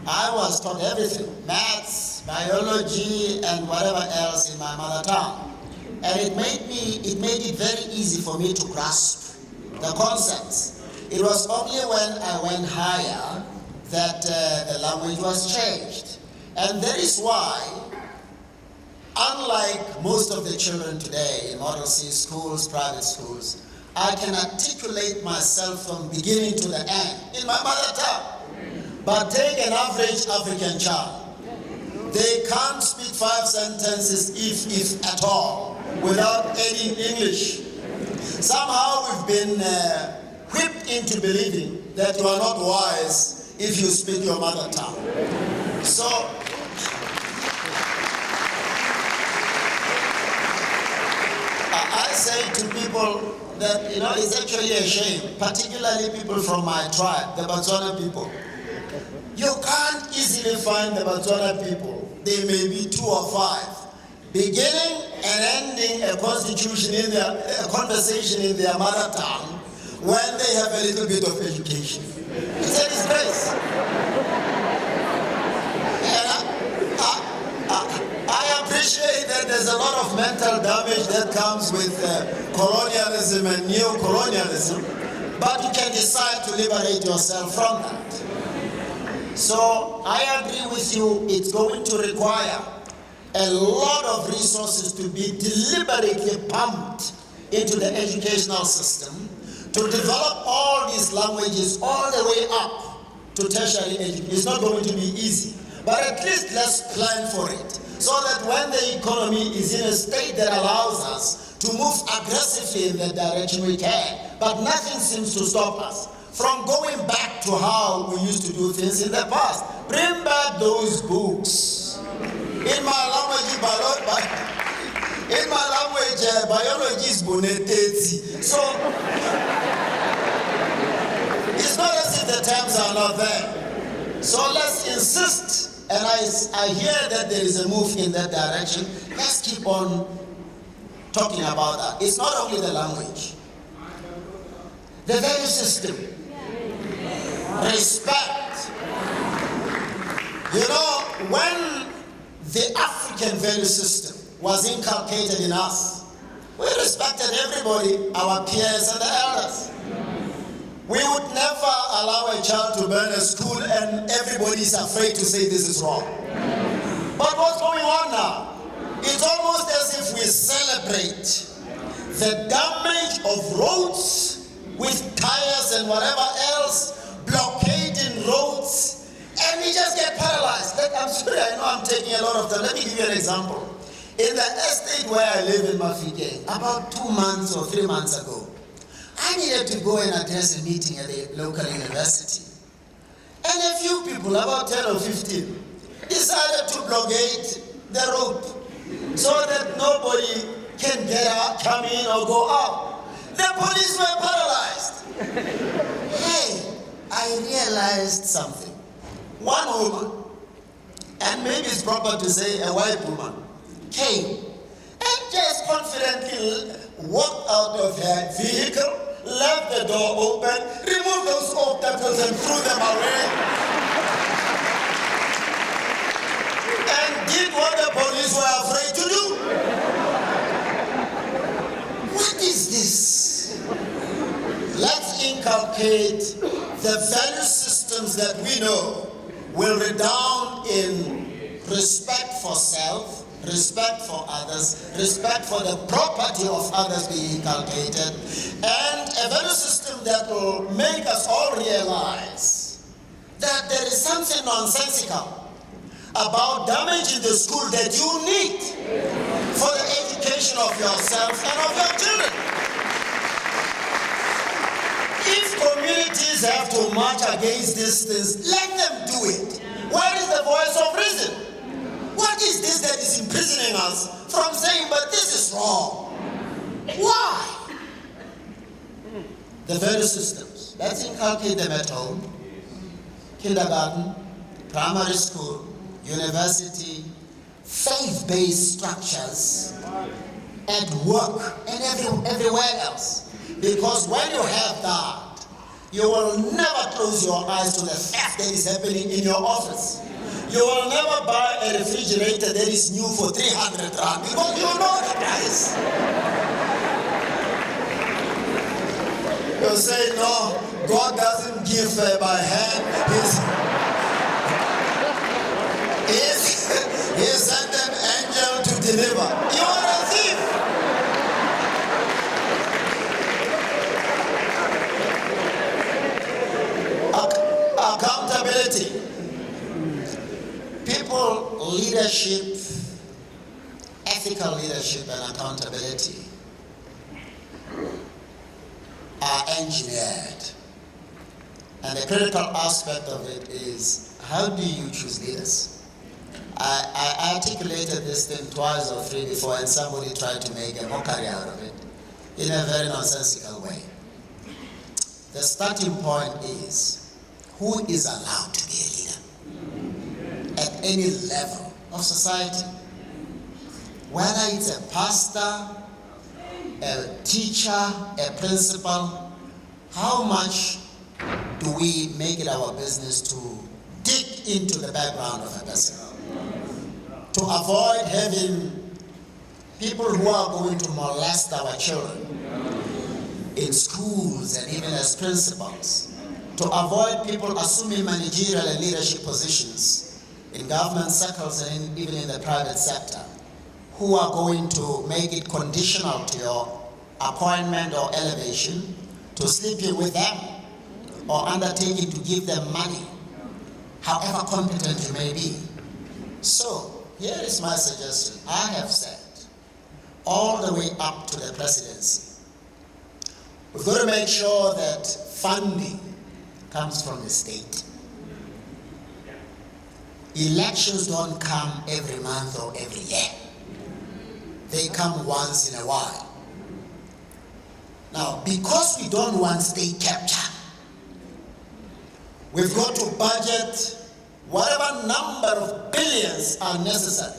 I was taught everything, maths, biology, and whatever else in my mother tongue. And it made it very easy for me to grasp the concepts. It was only when I went higher that the language was changed. And that is why, unlike most of the children today in Model C schools, private schools, I can articulate myself from beginning to the end in my mother tongue. But take an average African child They can't speak 5 sentences, if at all, without adding English. Somehow we've been whipped into believing that you are not wise if you speak your mother tongue. So, I say to people that, it's actually a shame, particularly people from my tribe, the Botswana people. You can't easily find the Botswana people. They may be 2 or 5, beginning and ending a conversation in their mother tongue when they have a little bit of education. It's a disgrace. And I appreciate that there's a lot of mental damage that comes with colonialism and neo-colonialism, but you can decide to liberate yourself from that. So I agree with you, it's going to require a lot of resources to be deliberately pumped into the educational system to develop all these languages all the way up to tertiary education. It's not going to be easy, but at least let's plan for it so that when the economy is in a state that allows us to move aggressively in the direction we can, but nothing seems to stop us from going back to how we used to do things in the past. Bring back those books. In my language, biology is bonetezi. So, it's not as if the terms are not there. So let's insist, and I hear that there is a move in that direction. Let's keep on talking about that. It's not only the language. The value system. Respect. When the African value system was inculcated in us, we respected everybody, our peers and the elders. We would never allow a child to burn a school and everybody is afraid to say this is wrong. But what's going on now? It's almost as if we celebrate the damage of roads with tires and whatever else, blockading roads, and we just get paralyzed. I'm sorry, I know I'm taking a lot of time. Let me give you an example. In the estate where I live in Mafike, about 2 months or 3 months ago, I needed to go and address a meeting at the local university. And a few people, about 10 or 15, decided to blockade the road so that nobody can get out, come in or go out. The police were paralyzed. Hey, I realized something. One woman, and maybe it's proper to say a white woman, came and just confidently walked out of her vehicle, left the door open, removed those obstacles and threw them away, and did what the police were afraid to do. What is this? Let's inculcate the value systems that we know will redound in respect for self, respect for others, respect for the property of others being inculcated, and a value system that will make us all realize that there is something nonsensical about damaging the school that you need for the education of yourself and of your children. If communities have to march against these things, let them do it. Where is the voice of reason? What is this that is imprisoning us from saying, but this is wrong? Why? The value systems. Let's inculcate them at home, kindergarten, primary school, university, faith-based structures, at work, and everywhere else. Because when you have that, you will never close your eyes to the theft that is happening in your office. You will never buy a refrigerator that is new for 300 rand because you know the price. You say, no, God doesn't give by hand. He sent an angel to deliver. You are a thief. Accountability. People, leadership leadership, ethical leadership and accountability are engineered. And the critical aspect of it is, how do you choose leaders? I articulated this thing twice or three before, and somebody tried to make a mockery out of it in a very nonsensical way. The starting point is, who is allowed to be a leader at any level of society? Whether it's a pastor, a teacher, a principal, how much do we make it our business to dig into the background of a person? To avoid having people who are going to molest our children in schools and even as principals. To avoid people assuming managerial and leadership positions in government circles and even in the private sector, who are going to make it conditional to your appointment or elevation, to sleeping with them, or undertaking to give them money, however competent you may be. So, here is my suggestion. I have said, all the way up to the presidency, we've got to make sure that funding comes from the state. Elections don't come every month or every year. They come once in a while. Now, because we don't want state capture, we've got to budget whatever number of billions are necessary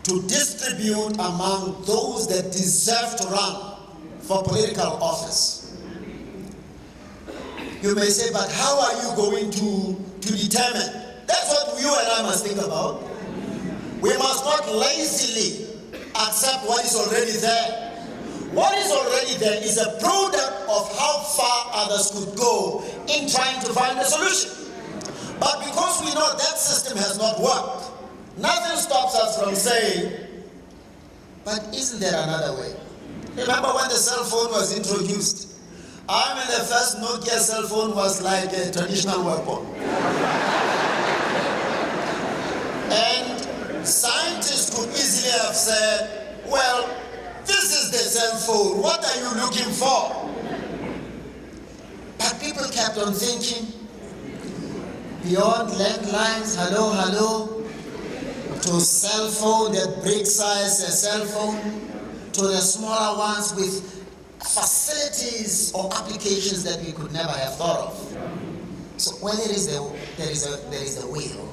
to distribute among those that deserve to run for political office. You may say, but how are you going to determine? That's what you and I must think about. We must not lazily accept what is already there. What is already there is a product of how far others could go in trying to find a solution. But because we know that system has not worked, nothing stops us from saying, but isn't there another way? Remember when the cell phone was introduced? I mean, the first Nokia cell phone was like a traditional weapon. And scientists could easily have said, well, this is the cell phone. What are you looking for? But people kept on thinking, beyond landlines, hello, hello, to cell phone, that brick size a cell phone, to the smaller ones with facilities or applications that we could never have thought of. So when there is a will,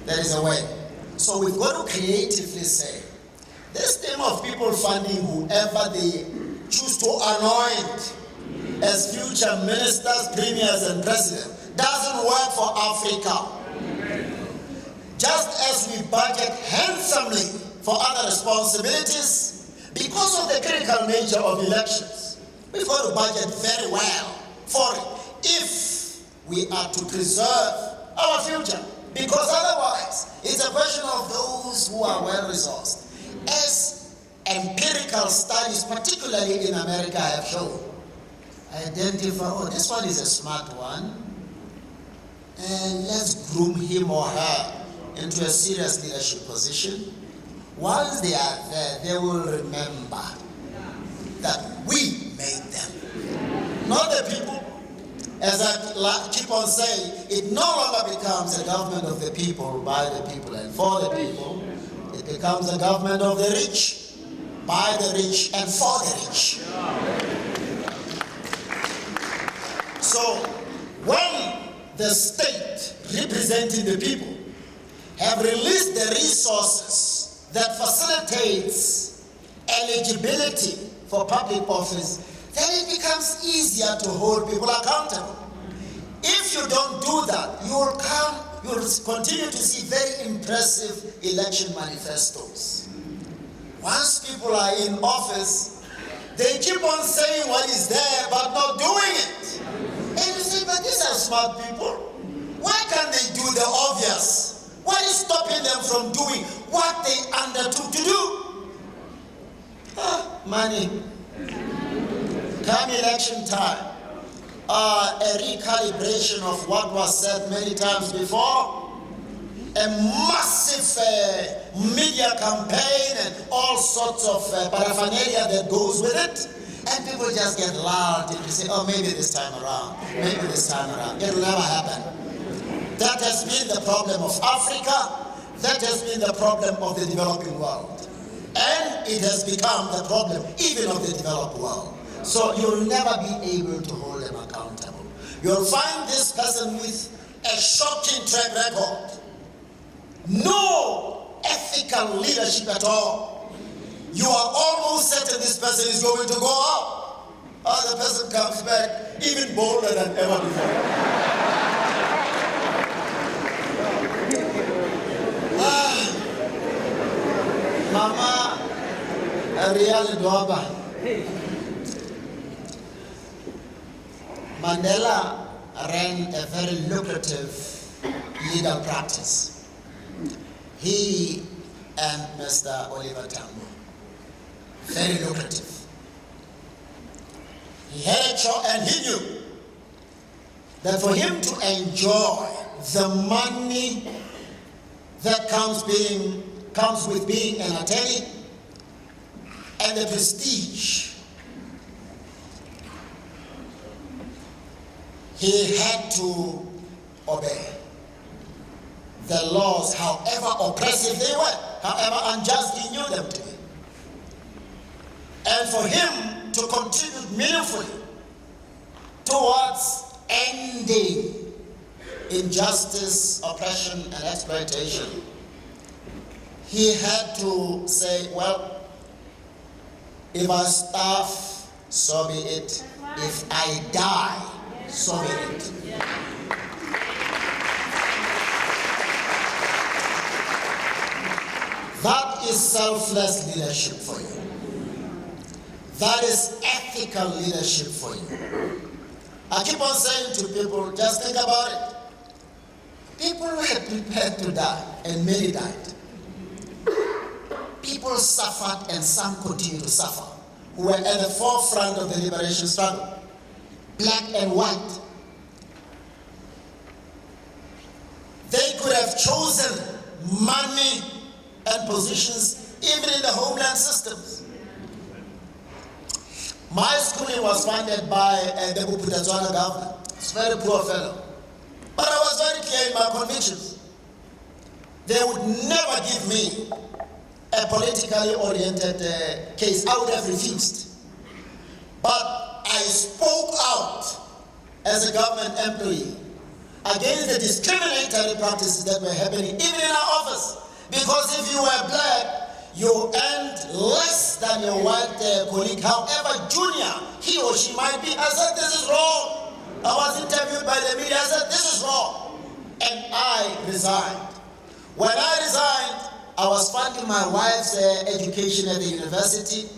there is a way. So we've got to creatively say, this theme of people funding whoever they choose to anoint as future ministers, premiers, and presidents doesn't work for Africa. Just as we budget handsomely for other responsibilities, because of the critical nature of elections, we've got to budget very well for it if we are to preserve our future. Because otherwise, it's a question of those who are well-resourced. As empirical studies, particularly in America, have shown, identify, oh, this one is a smart one, and let's groom him or her into a serious leadership position. Once they are there, they will remember that we made them, not the people. As I keep on saying, it no longer becomes a government of the people, by the people, and for the people. It becomes a government of the rich, by the rich, and for the rich. So, when the state, representing the people, have released the resources that facilitates eligibility for public office, then it becomes easier to hold people accountable. If you don't do that, you'll continue to see very impressive election manifestos. Once people are in office, they keep on saying what is there but not doing it. And you say, but these are smart people. Why can't they do the obvious? What is stopping them from doing what they undertook to do? Money. Come election time, a recalibration of what was said many times before. a massive media campaign and all sorts of paraphernalia that goes with it. And people just get lulled and say, oh, maybe this time around, maybe this time around. It will never happen. That has been the problem of Africa. That has been the problem of the developing world. And it has become the problem even of the developed world. So you'll never be able to hold them accountable. You'll find this person with a shocking track record. No ethical leadership at all. You are almost certain this person is going to go out. The person comes back even bolder than ever before. Mama Ariel Dwaba. Mandela ran a very lucrative legal practice. He and Mr. Oliver Tambo. Very lucrative. He had a choice, and he knew that for him to enjoy the money that comes with being an attorney and the prestige, he had to obey the laws, however oppressive they were, however unjust he knew them to be. And for him to contribute meaningfully towards ending injustice, oppression, and exploitation, he had to say, well, if I starve, so be it. If I die, so be it. That is selfless leadership for you. That is ethical leadership for you. I keep on saying to people, just think about it. People were prepared to die, and many died. People suffered, and some continue to suffer, who were at the forefront of the liberation struggle, black and white. They could have chosen money and positions even in the homeland systems. My schooling was funded by the Buputatswana government. It's a very poor fellow. But I was very clear in my convictions. They would never give me a politically oriented case. I would have refused. But I spoke out as a government employee against the discriminatory practices that were happening even in our office. Because if you were black, you earned less than your white colleague, however junior he or she might be. I said, this is wrong. I was interviewed by the media. I said, this is wrong. And I resigned. When I resigned, I was funding my wife's education at the university.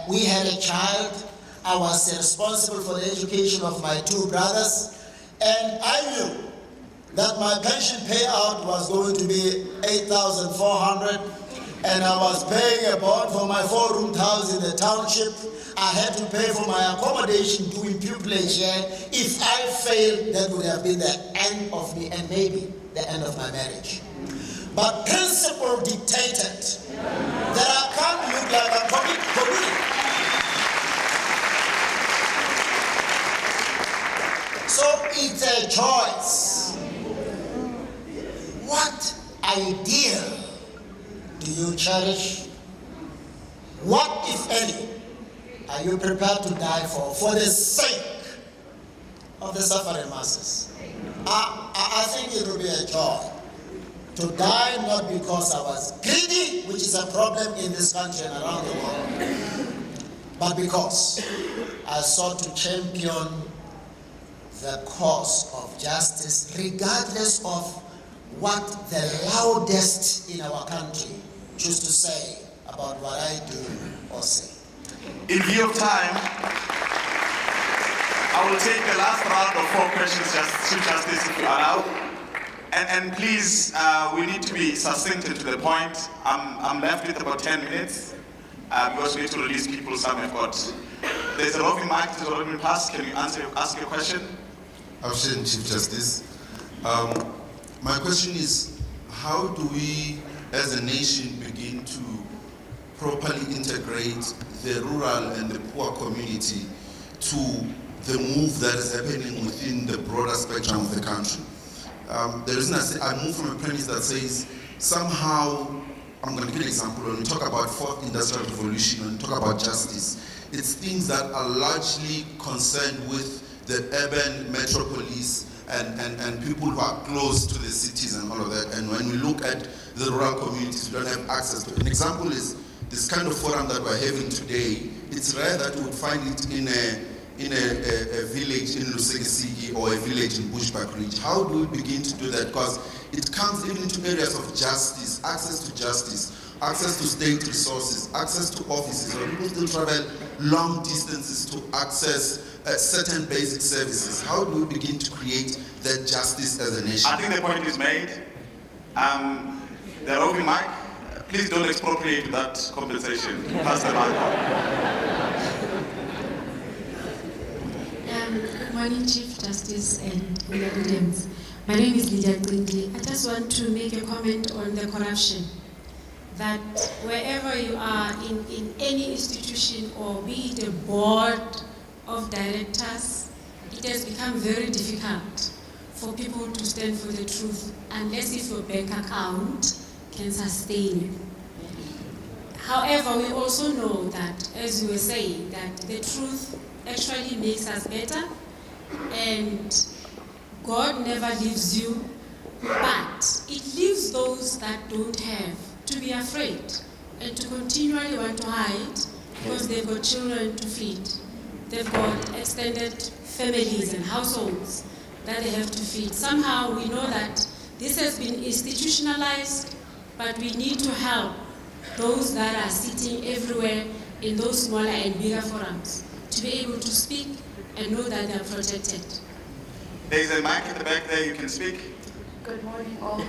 We had a child. I was responsible for the education of my two brothers. And I knew that my pension payout was going to be 8,400, and I was paying a bond for my 4-roomed house in the township. I had to pay for my accommodation doing pupillage here. If I failed, that would have been the end of me and maybe the end of my marriage. But principle dictated that I can't look like I'm committed. So it's a choice. What ideal do you cherish? What, if any, are you prepared to die for the sake of the suffering masses? I think it will be a joy to die not because I was greedy, which is a problem in this country and around the world, but because I sought to champion the cause of justice, regardless of what the loudest in our country choose to say about what I do or say. In view of time, I will take the last round of 4 questions, Chief Justice, if you allow. And please, we need to be succinct and to the point. I'm left with about 10 minutes because we need to release people. Some have got. There's a roving mic that has already been passed. Can you ask your question? Chief Justice. My question is, how do we as a nation begin to properly integrate the rural and the poor community to the move that is happening within the broader spectrum of the country? The reason I say I move from a premise that says somehow, I'm going to give an example. When we talk about fourth industrial revolution, when we talk about justice, it's things that are largely concerned with the urban metropolis and people who are close to the cities and all of that. And when we look at the rural communities, we don't have access to it. An example is this kind of forum that we're having today. It's rare that you would find it in a village in Lusekisiki or a village in Bushbuck Ridge. How do we begin to do that? Because it comes even into areas of justice, access to justice, access to state resources, access to offices, where people still travel long distances to access certain basic services. How do we begin to create that justice as a nation? I think the point is made. The roving mic, please don't expropriate that compensation. Pass the mic on. Good morning, Chief Justice and the audience. My name is Lydia Quindley. I just want to make a comment on the corruption. That wherever you are in any institution, or be it a board of directors, it has become very difficult for people to stand for the truth, unless if your bank account can sustain you. However, we also know that, as you were saying, that the truth actually makes us better, and God never leaves you, but it leaves those that don't have to be afraid and to continually want to hide because they've got children to feed. They've got extended families and households that they have to feed. Somehow we know that this has been institutionalized, but we need to help those that are sitting everywhere in those smaller and bigger forums to be able to speak and know that they are protected. There's a mic at the back there, you can speak. Good morning all.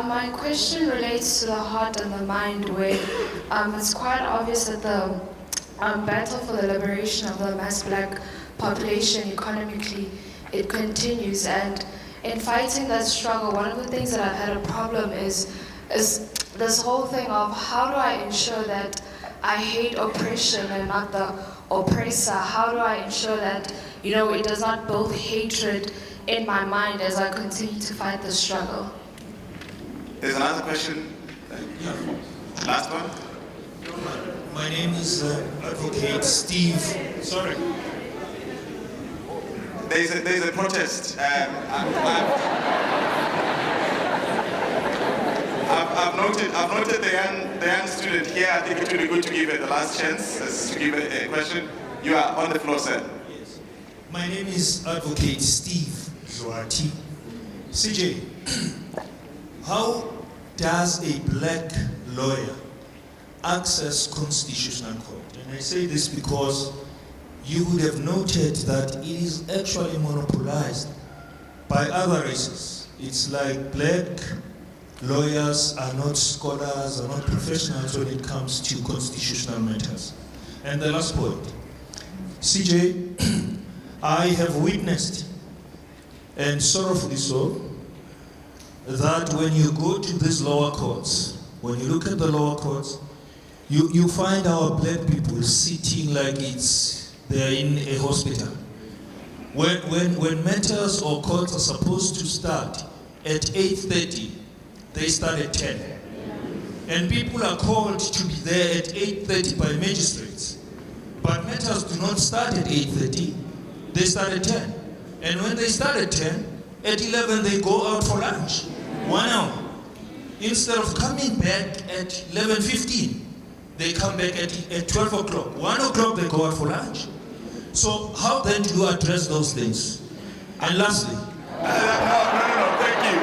My question relates to the heart and the mind, where it's quite obvious that the battle for the liberation of the mass black population economically, it continues. And in fighting that struggle, one of the things that I've had a problem is this whole thing of how do I ensure that I hate oppression and not the oppressor? How do I ensure that, it does not build hatred in my mind as I continue to fight the struggle? There's another question. Last one. My name is Advocate Steve. Sorry. There's a protest. I've noted the young student here. I think it would be good to give it the last chance to give a question. You are on the floor, sir. Yes. My name is Advocate Steve Zwati. CJ, how does a black lawyer access constitutional court? And I say this because you would have noted that it is actually monopolized by other races. It's like black lawyers are not scholars, are not professionals when it comes to constitutional matters. And the last point, CJ, I have witnessed, and sorrowfully so, that when you go to these lower courts, when you look at the lower courts, you find our black people sitting like they're in a hospital. When matters or courts are supposed to start at 8:30, they start at 10. And people are called to be there at 8:30 by magistrates. But matters do not start at 8:30, they start at 10. And when they start at 10, at 11 they go out for lunch, 1 hour. Instead of coming back at 11:15, they come back at 12 o'clock. 1 o'clock they go out for lunch. So how then do you address those things? And lastly, No, thank you.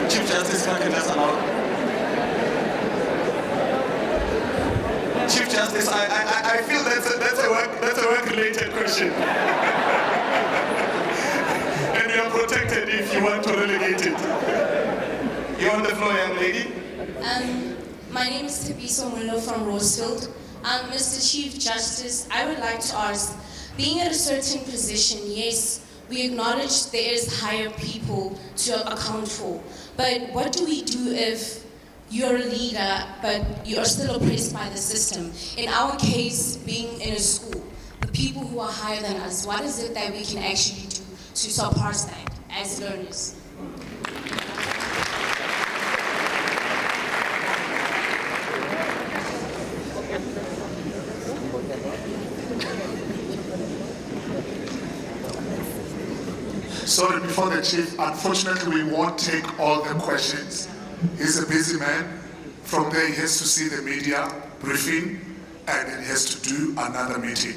Chief Justice, if I can just allow. Chief Justice, I feel that's a work-related question. And you are protected if you want to relegate it. You're on the floor, young lady. My name is Tibiso Mulo from Rosefield. Mr. Chief Justice, I would like to ask, being at a certain position, yes, We acknowledge there is higher people to account for. But what do we do if you're a leader, but you are still oppressed by the system? In our case, being in a school, the people who are higher than us, what is it that we can actually do to surpass that as learners? Sorry, before the chief, unfortunately we won't take all the questions. He's a busy man. From there he has to see the media briefing and then he has to do another meeting.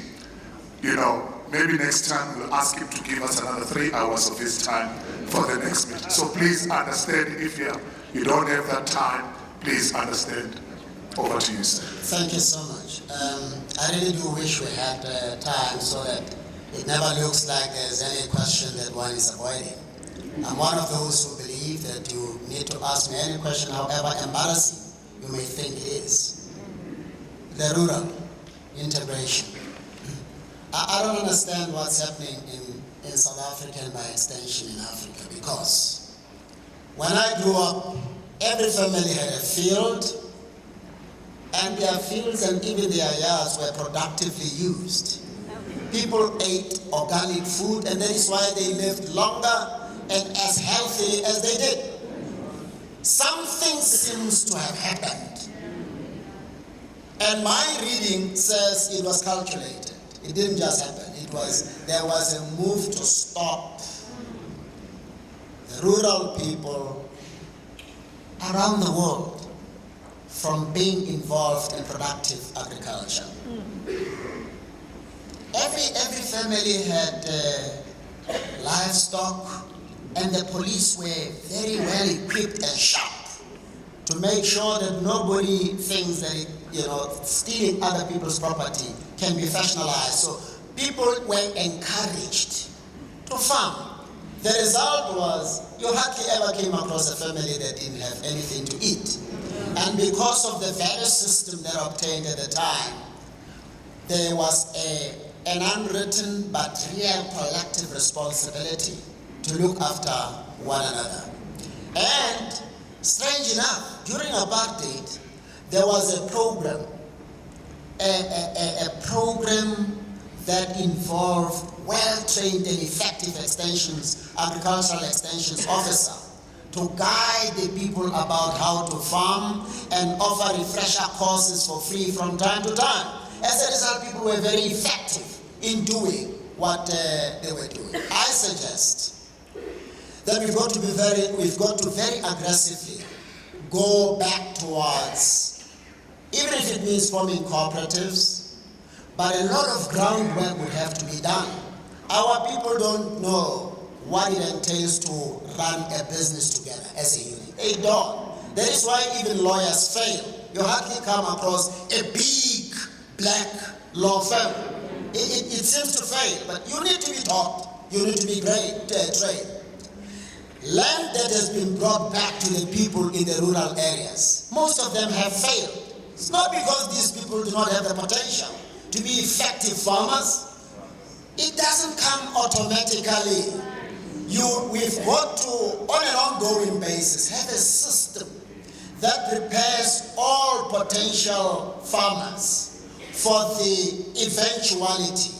You know, maybe next time we'll ask him to give us another 3 hours of his time for the next meeting. So please understand, if you don't have that time, please understand. Over to you, sir. Thank you so much. I really do wish we had time so that it never looks like there's any question that one is avoiding. I'm one of those who believe that you need to ask me any question, however embarrassing you may think it is. The rural integration. I don't understand what's happening in South Africa and by extension in Africa, because when I grew up, every family had a field, and their fields and even their yards were productively used. People ate organic food, and that is why they lived longer and as healthy as they did. Something seems to have happened. And my reading says it was calculated. It didn't just happen. There was a move to stop the rural people around the world from being involved in productive agriculture. Every family had livestock, and the police were very well equipped and sharp to make sure that nobody thinks that stealing other people's property can be fashionalized. So people were encouraged to farm. The result was you hardly ever came across a family that didn't have anything to eat. And because of the value system that obtained at the time, there was an unwritten but real collective responsibility to look after one another. And strange enough, during apartheid, there was a program, a program that involved well-trained and effective agricultural extensions officer to guide the people about how to farm and offer refresher courses for free from time to time. As a result, people were very effective in doing what they were doing. I suggest that we've got to very aggressively go back towards, even if it means forming cooperatives, but a lot of groundwork would have to be done. Our people don't know what it entails to run a business together as a unit. They don't. That is why even lawyers fail. You hardly come across a big black law firm. It seems to fail, but you need to be taught. You need to be trained. Land that has been brought back to the people in the rural areas, most of them have failed. It's not because these people do not have the potential to be effective farmers. It doesn't come automatically. We've got to, on an ongoing basis, have a system that prepares all potential farmers for the eventuality.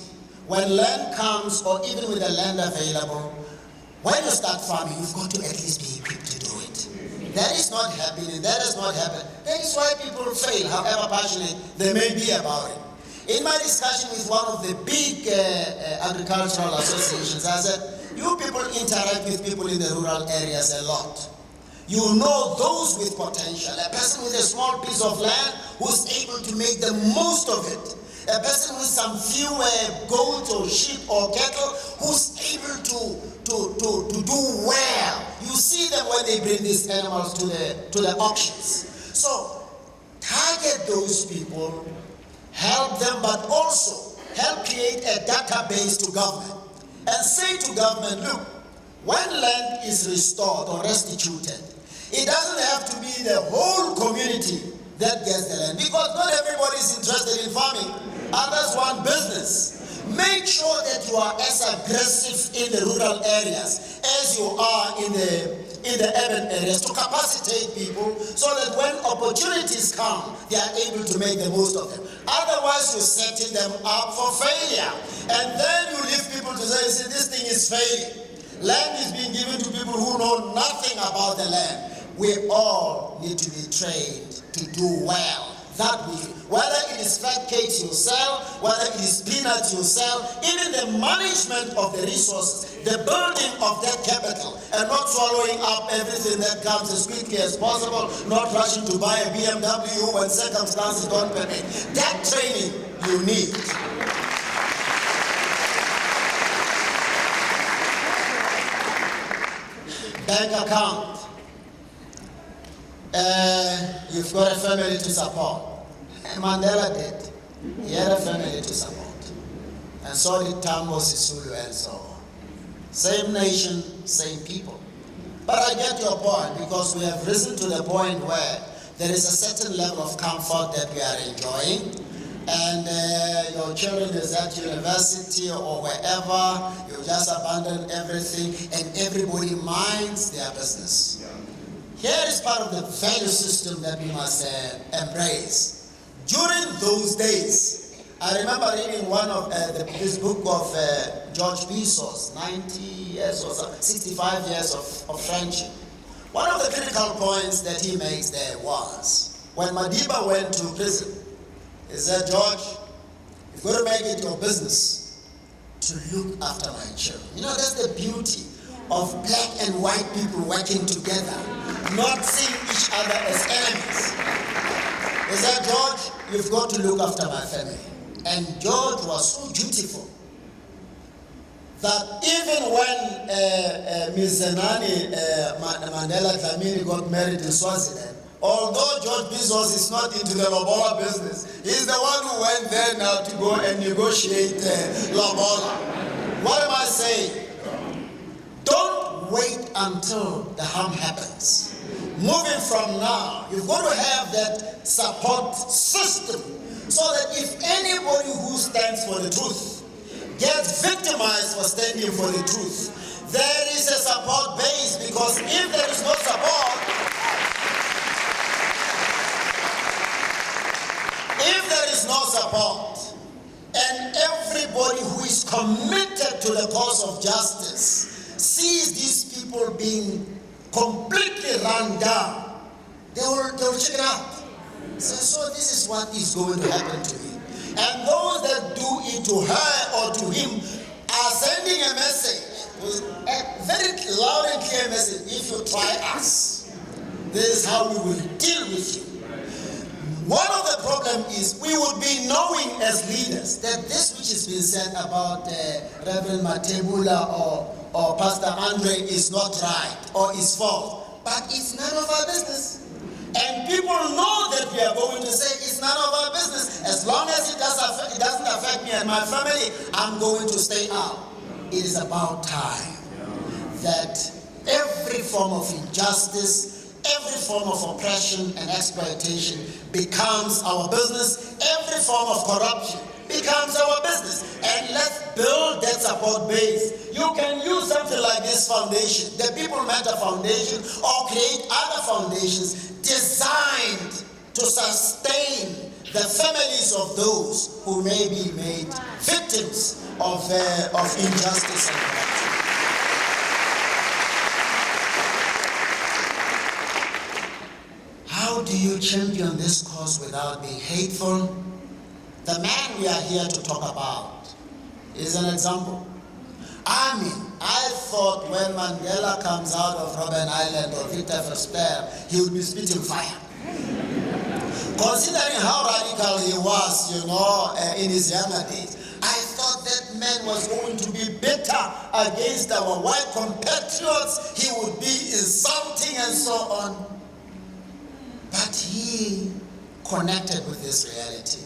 When land comes, or even with the land available, when you start farming, you've got to at least be equipped to do it. That is not happening. That has not happened. That is why people fail, however passionate they may be about it. In my discussion with one of the big agricultural associations, I said, you people interact with people in the rural areas a lot. You know those with potential. A person with a small piece of land who's able to make the most of it. A person with some few goats or sheep or cattle who's able to do well. You see them when they bring these animals to the auctions. So target those people, help them, but also help create a database to government and say to government, look, when land is restored or restituted, it doesn't have to be the whole community that gets the land, because not everybody is interested in farming. Others want business. Make Make sure that you are as aggressive in the rural areas as you are in the urban areas to capacitate people so that when opportunities come, they are able to make the most of them. Otherwise, you're setting them up for failure. And then you leave people to say, see, this thing is failing. Land is being given to people who know nothing about the land. We all need to be trained to do well. That we, whether it is fat cakes you sell, whether it is peanuts you sell, even the management of the resources, the building of that capital, and not swallowing up everything that comes as quickly as possible, not rushing to buy a BMW when circumstances don't permit. That training you need. Bank account. You've got a family to support. Mandela did. He had a family to support. And so did Tambo, Sisulu, and so on. Same nation, same people. But I get your point, because we have risen to the point where there is a certain level of comfort that we are enjoying. And your children is at university or wherever, you just abandon everything and everybody minds their business. Here is part of the value system that we must embrace. During those days, I remember reading one of this book of George Bezos, 90 years or so, 65 years of friendship. One of the critical points that he makes there was, when Madiba went to prison, he said, George, you've got to make it your business to look after my children. You know, that's the beauty of black and white people working together, not seeing each other as enemies. He said, George, you've got to look after my family. And George was so dutiful that even when Ms. Zenani Mandela Dlamini got married in Swaziland, although George Bezos is not into the lobola business, he's the one who went there now to go and negotiate lobola. What am I saying? Don't wait until the harm happens. Moving from now, you've got to have that support system so that if anybody who stands for the truth gets victimized for standing for the truth, there is a support base, because if there is no support, and everybody who is committed to the cause of justice sees these people being completely run down, they will check it out. So this is what is going to happen to me. And those that do it to her or to him are sending a message, a very loud and clear message: if you try us, this is how we will deal with you. One of the problems is we would be knowing as leaders that this which has been said about Reverend Matebula or Pastor Andre is not right or is false, but it's none of our business. And people know that we are going to say it's none of our business. As long as it doesn't affect me and my family, I'm going to stay out. It is about time that every form of injustice, every form of oppression and exploitation becomes our business. Every form of corruption becomes our business. And let's build that support base. You can use something like this foundation, the People Matter Foundation, or create other foundations designed to sustain the families of those who may be made victims of injustice and corruption. How do you champion this cause without being hateful? The man we are here to talk about is an example. I mean, I thought when Mandela comes out of Robben Island or Victor Verster, he would be spitting fire. Considering how radical he was, in his younger days, I thought that man was going to be bitter against our white compatriots. He would be insulting and so on. But he connected with this reality.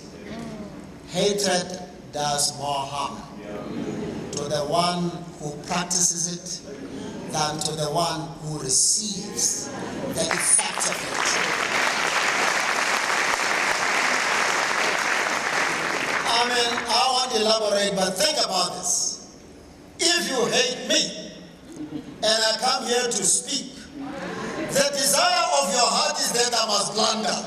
Hatred does more harm to the one who practices it than to the one who receives the effects of it. I'm I won't elaborate, but think about this. If you hate me, and I come here to speak, the desire of your heart is that I must blunder.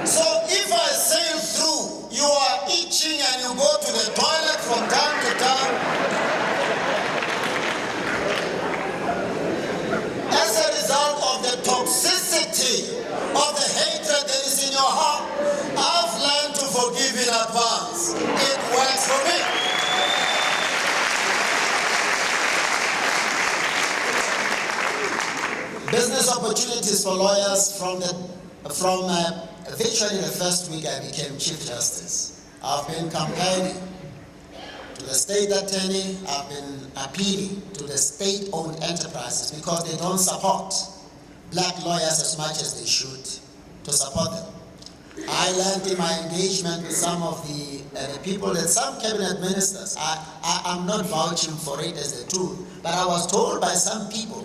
So if I sail through, you are itching and you go to the toilet from time to time. As a result of the toxicity of the hatred that is in your heart, I've learned to forgive in advance. It works for me. Business opportunities for lawyers from virtually the first week I became Chief Justice. I've been campaigning to the state attorney, I've been appealing to the state-owned enterprises because they don't support black lawyers as much as they should to support them. I learned in my engagement with some of the people that some cabinet ministers, I'm not vouching for it as the truth, but I was told by some people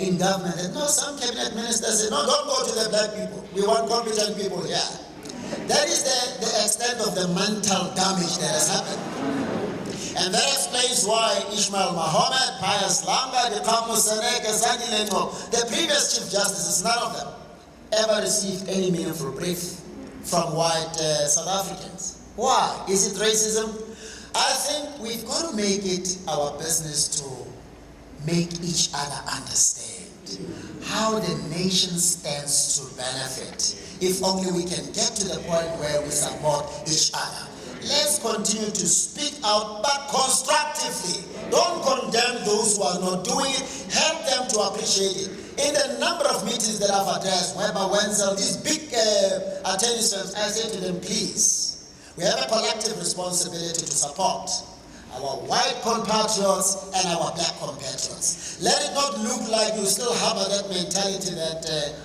in government that no, some cabinet ministers said, no, don't go to the black people. We want competent people here. That is the extent of the mental damage that has happened. And that explains why Ishmael Mohammed, Pius Langa, the Seneke, Zandi Lengo, the previous Chief Justices, none of them ever received any meaningful brief from white South Africans. Why? Is it racism? I think we've got to make it our business to make each other understand how the nation stands to benefit. If only we can get to the point where we support each other. Let's continue to speak out, but constructively. Don't condemn those who are not doing it. Help them to appreciate it. In the number of meetings that I've addressed, Weber, Wenzel, these big attorneys, I say to them, please, we have a collective responsibility to support our white compatriots and our black compatriots. Let it not look like you still harbor that mentality that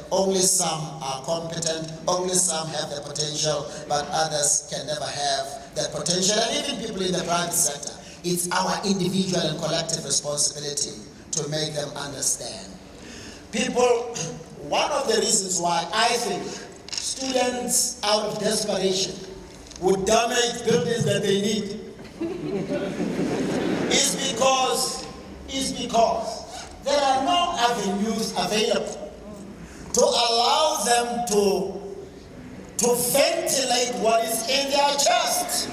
only some are competent, only some have the potential, but others can never have that potential. And even people in the private sector, it's our individual and collective responsibility to make them understand. People, one of the reasons why I think students out of desperation would damage buildings that they need is because there are no avenues available to allow them to ventilate what is in their chest.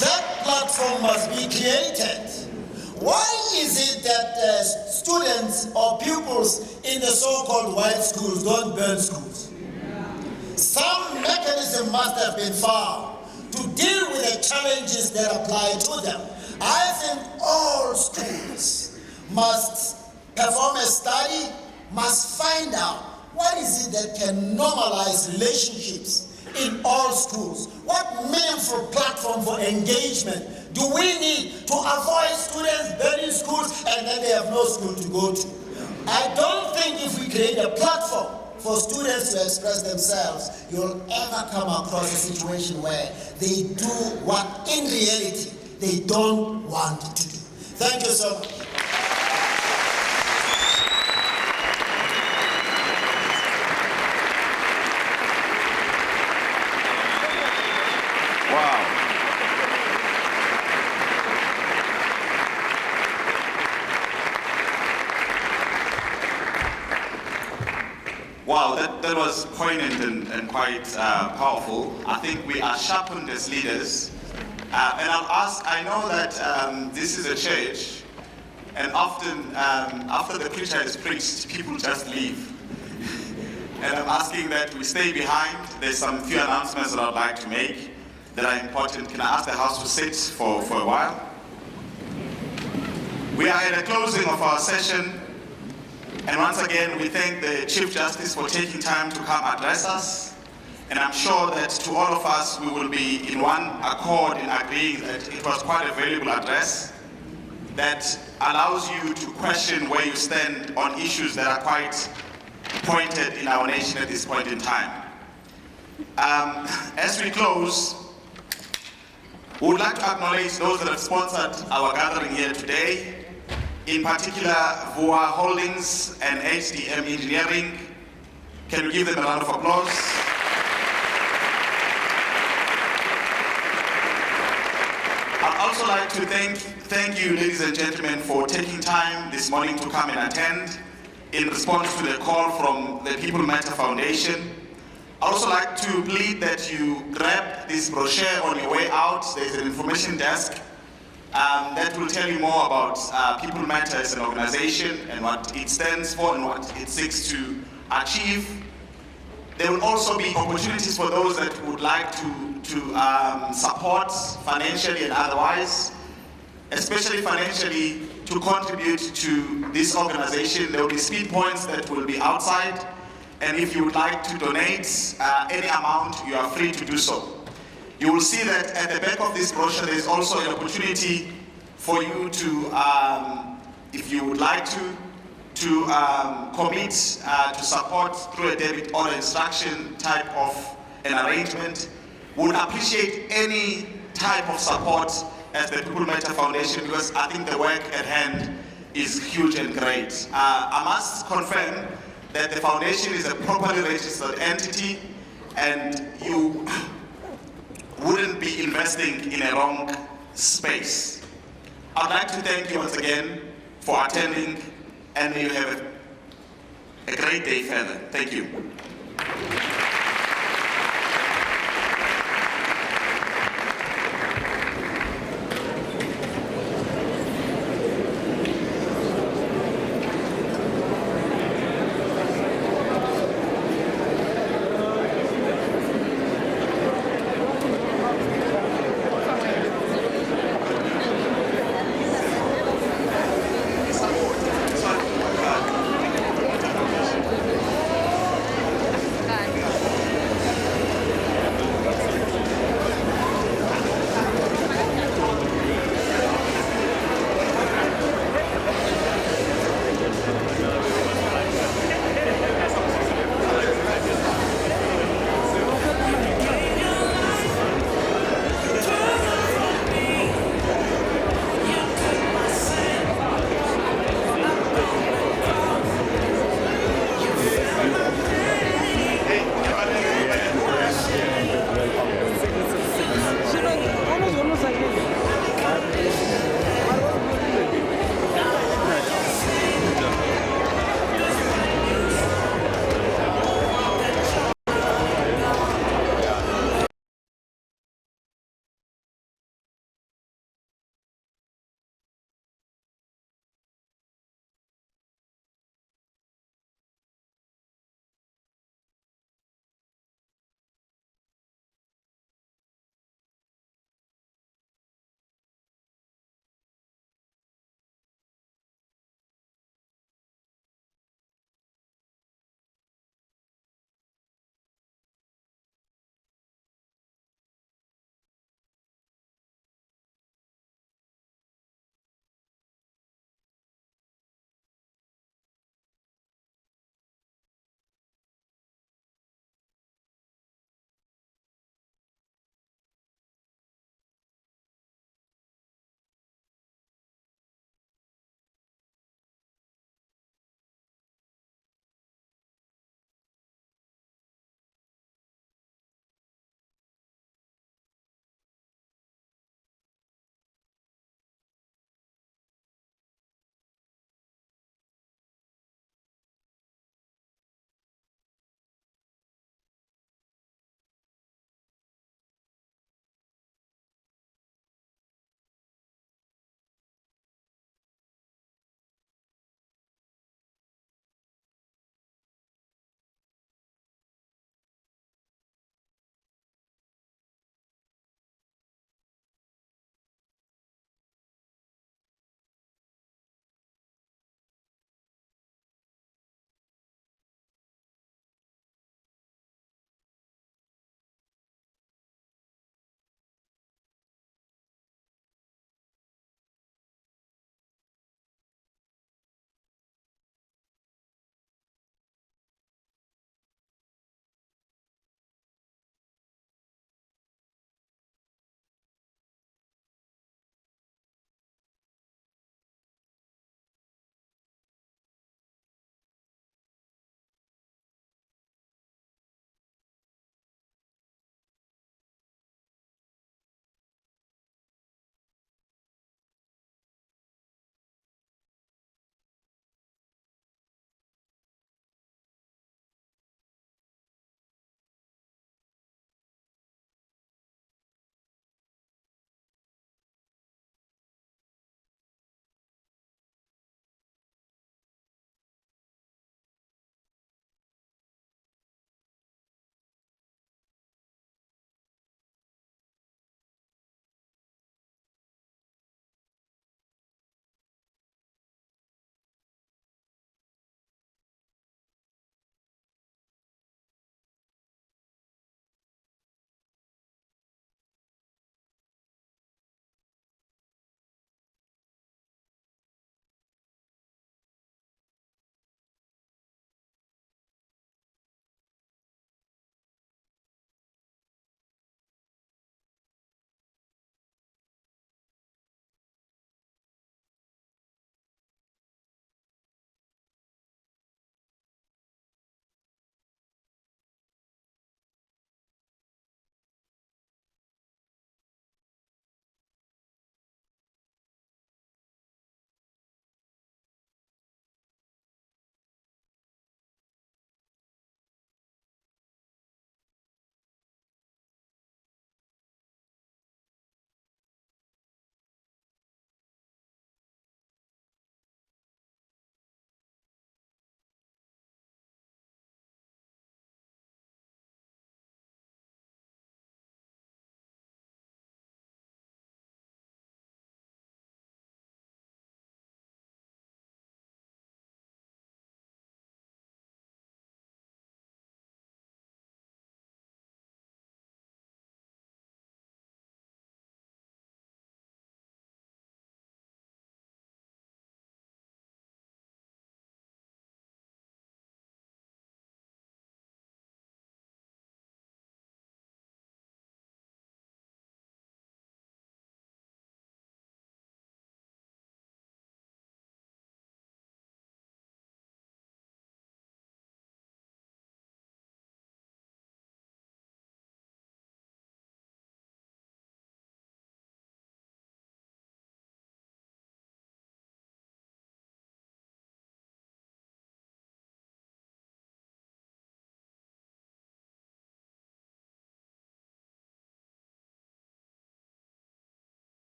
That platform must be created. Why is it that students or pupils in the so-called white schools don't burn schools? Some mechanism must have been found to deal with the challenges that apply to them. I think all schools must perform a study, must find out what is it that can normalize relationships in all schools. What meaningful platform for engagement do we need to avoid students burning schools and then they have no school to go to? I don't think if we create a platform for students to express themselves, you'll ever come across a situation where they do what in reality they don't want to do. Thank you so much. Wow, that was poignant and quite powerful. I think we are sharpened as leaders. And I'll ask, I know that this is a church, and often after the preacher has preached, people just leave. And I'm asking that we stay behind. There's some few announcements that I'd like to make that are important. Can I ask the house to sit for a while? We are at the closing of our session. And once again, we thank the Chief Justice for taking time to come address us. And I'm sure that to all of us, we will be in one accord in agreeing that it was quite a valuable address that allows you to question where you stand on issues that are quite pointed in our nation at this point in time. As we close, we would like to acknowledge those that have sponsored our gathering here today. In particular, VOA Holdings and HDM Engineering. Can we give them a round of applause? also like to thank you, ladies and gentlemen, for taking time this morning to come and attend in response to the call from the People Matter Foundation. I also like to plead that you grab this brochure on your way out. There's an information desk that will tell you more about People Matter as an organization and what it stands for and what it seeks to achieve. There will also be opportunities for those that would like to support financially and otherwise, especially financially, to contribute to this organization. There will be speed points that will be outside, and if you would like to donate any amount, you are free to do so. You will see that at the back of this brochure, there is also an opportunity for you to, if you would like to commit to support through a debit or instruction type of an arrangement. We would appreciate any type of support as the People Matter Foundation, because I think the work at hand is huge and great. I must confirm that the foundation is a properly registered entity and you wouldn't be investing in a wrong space. I'd like to thank you once again for attending, and you have a great day further. Thank you.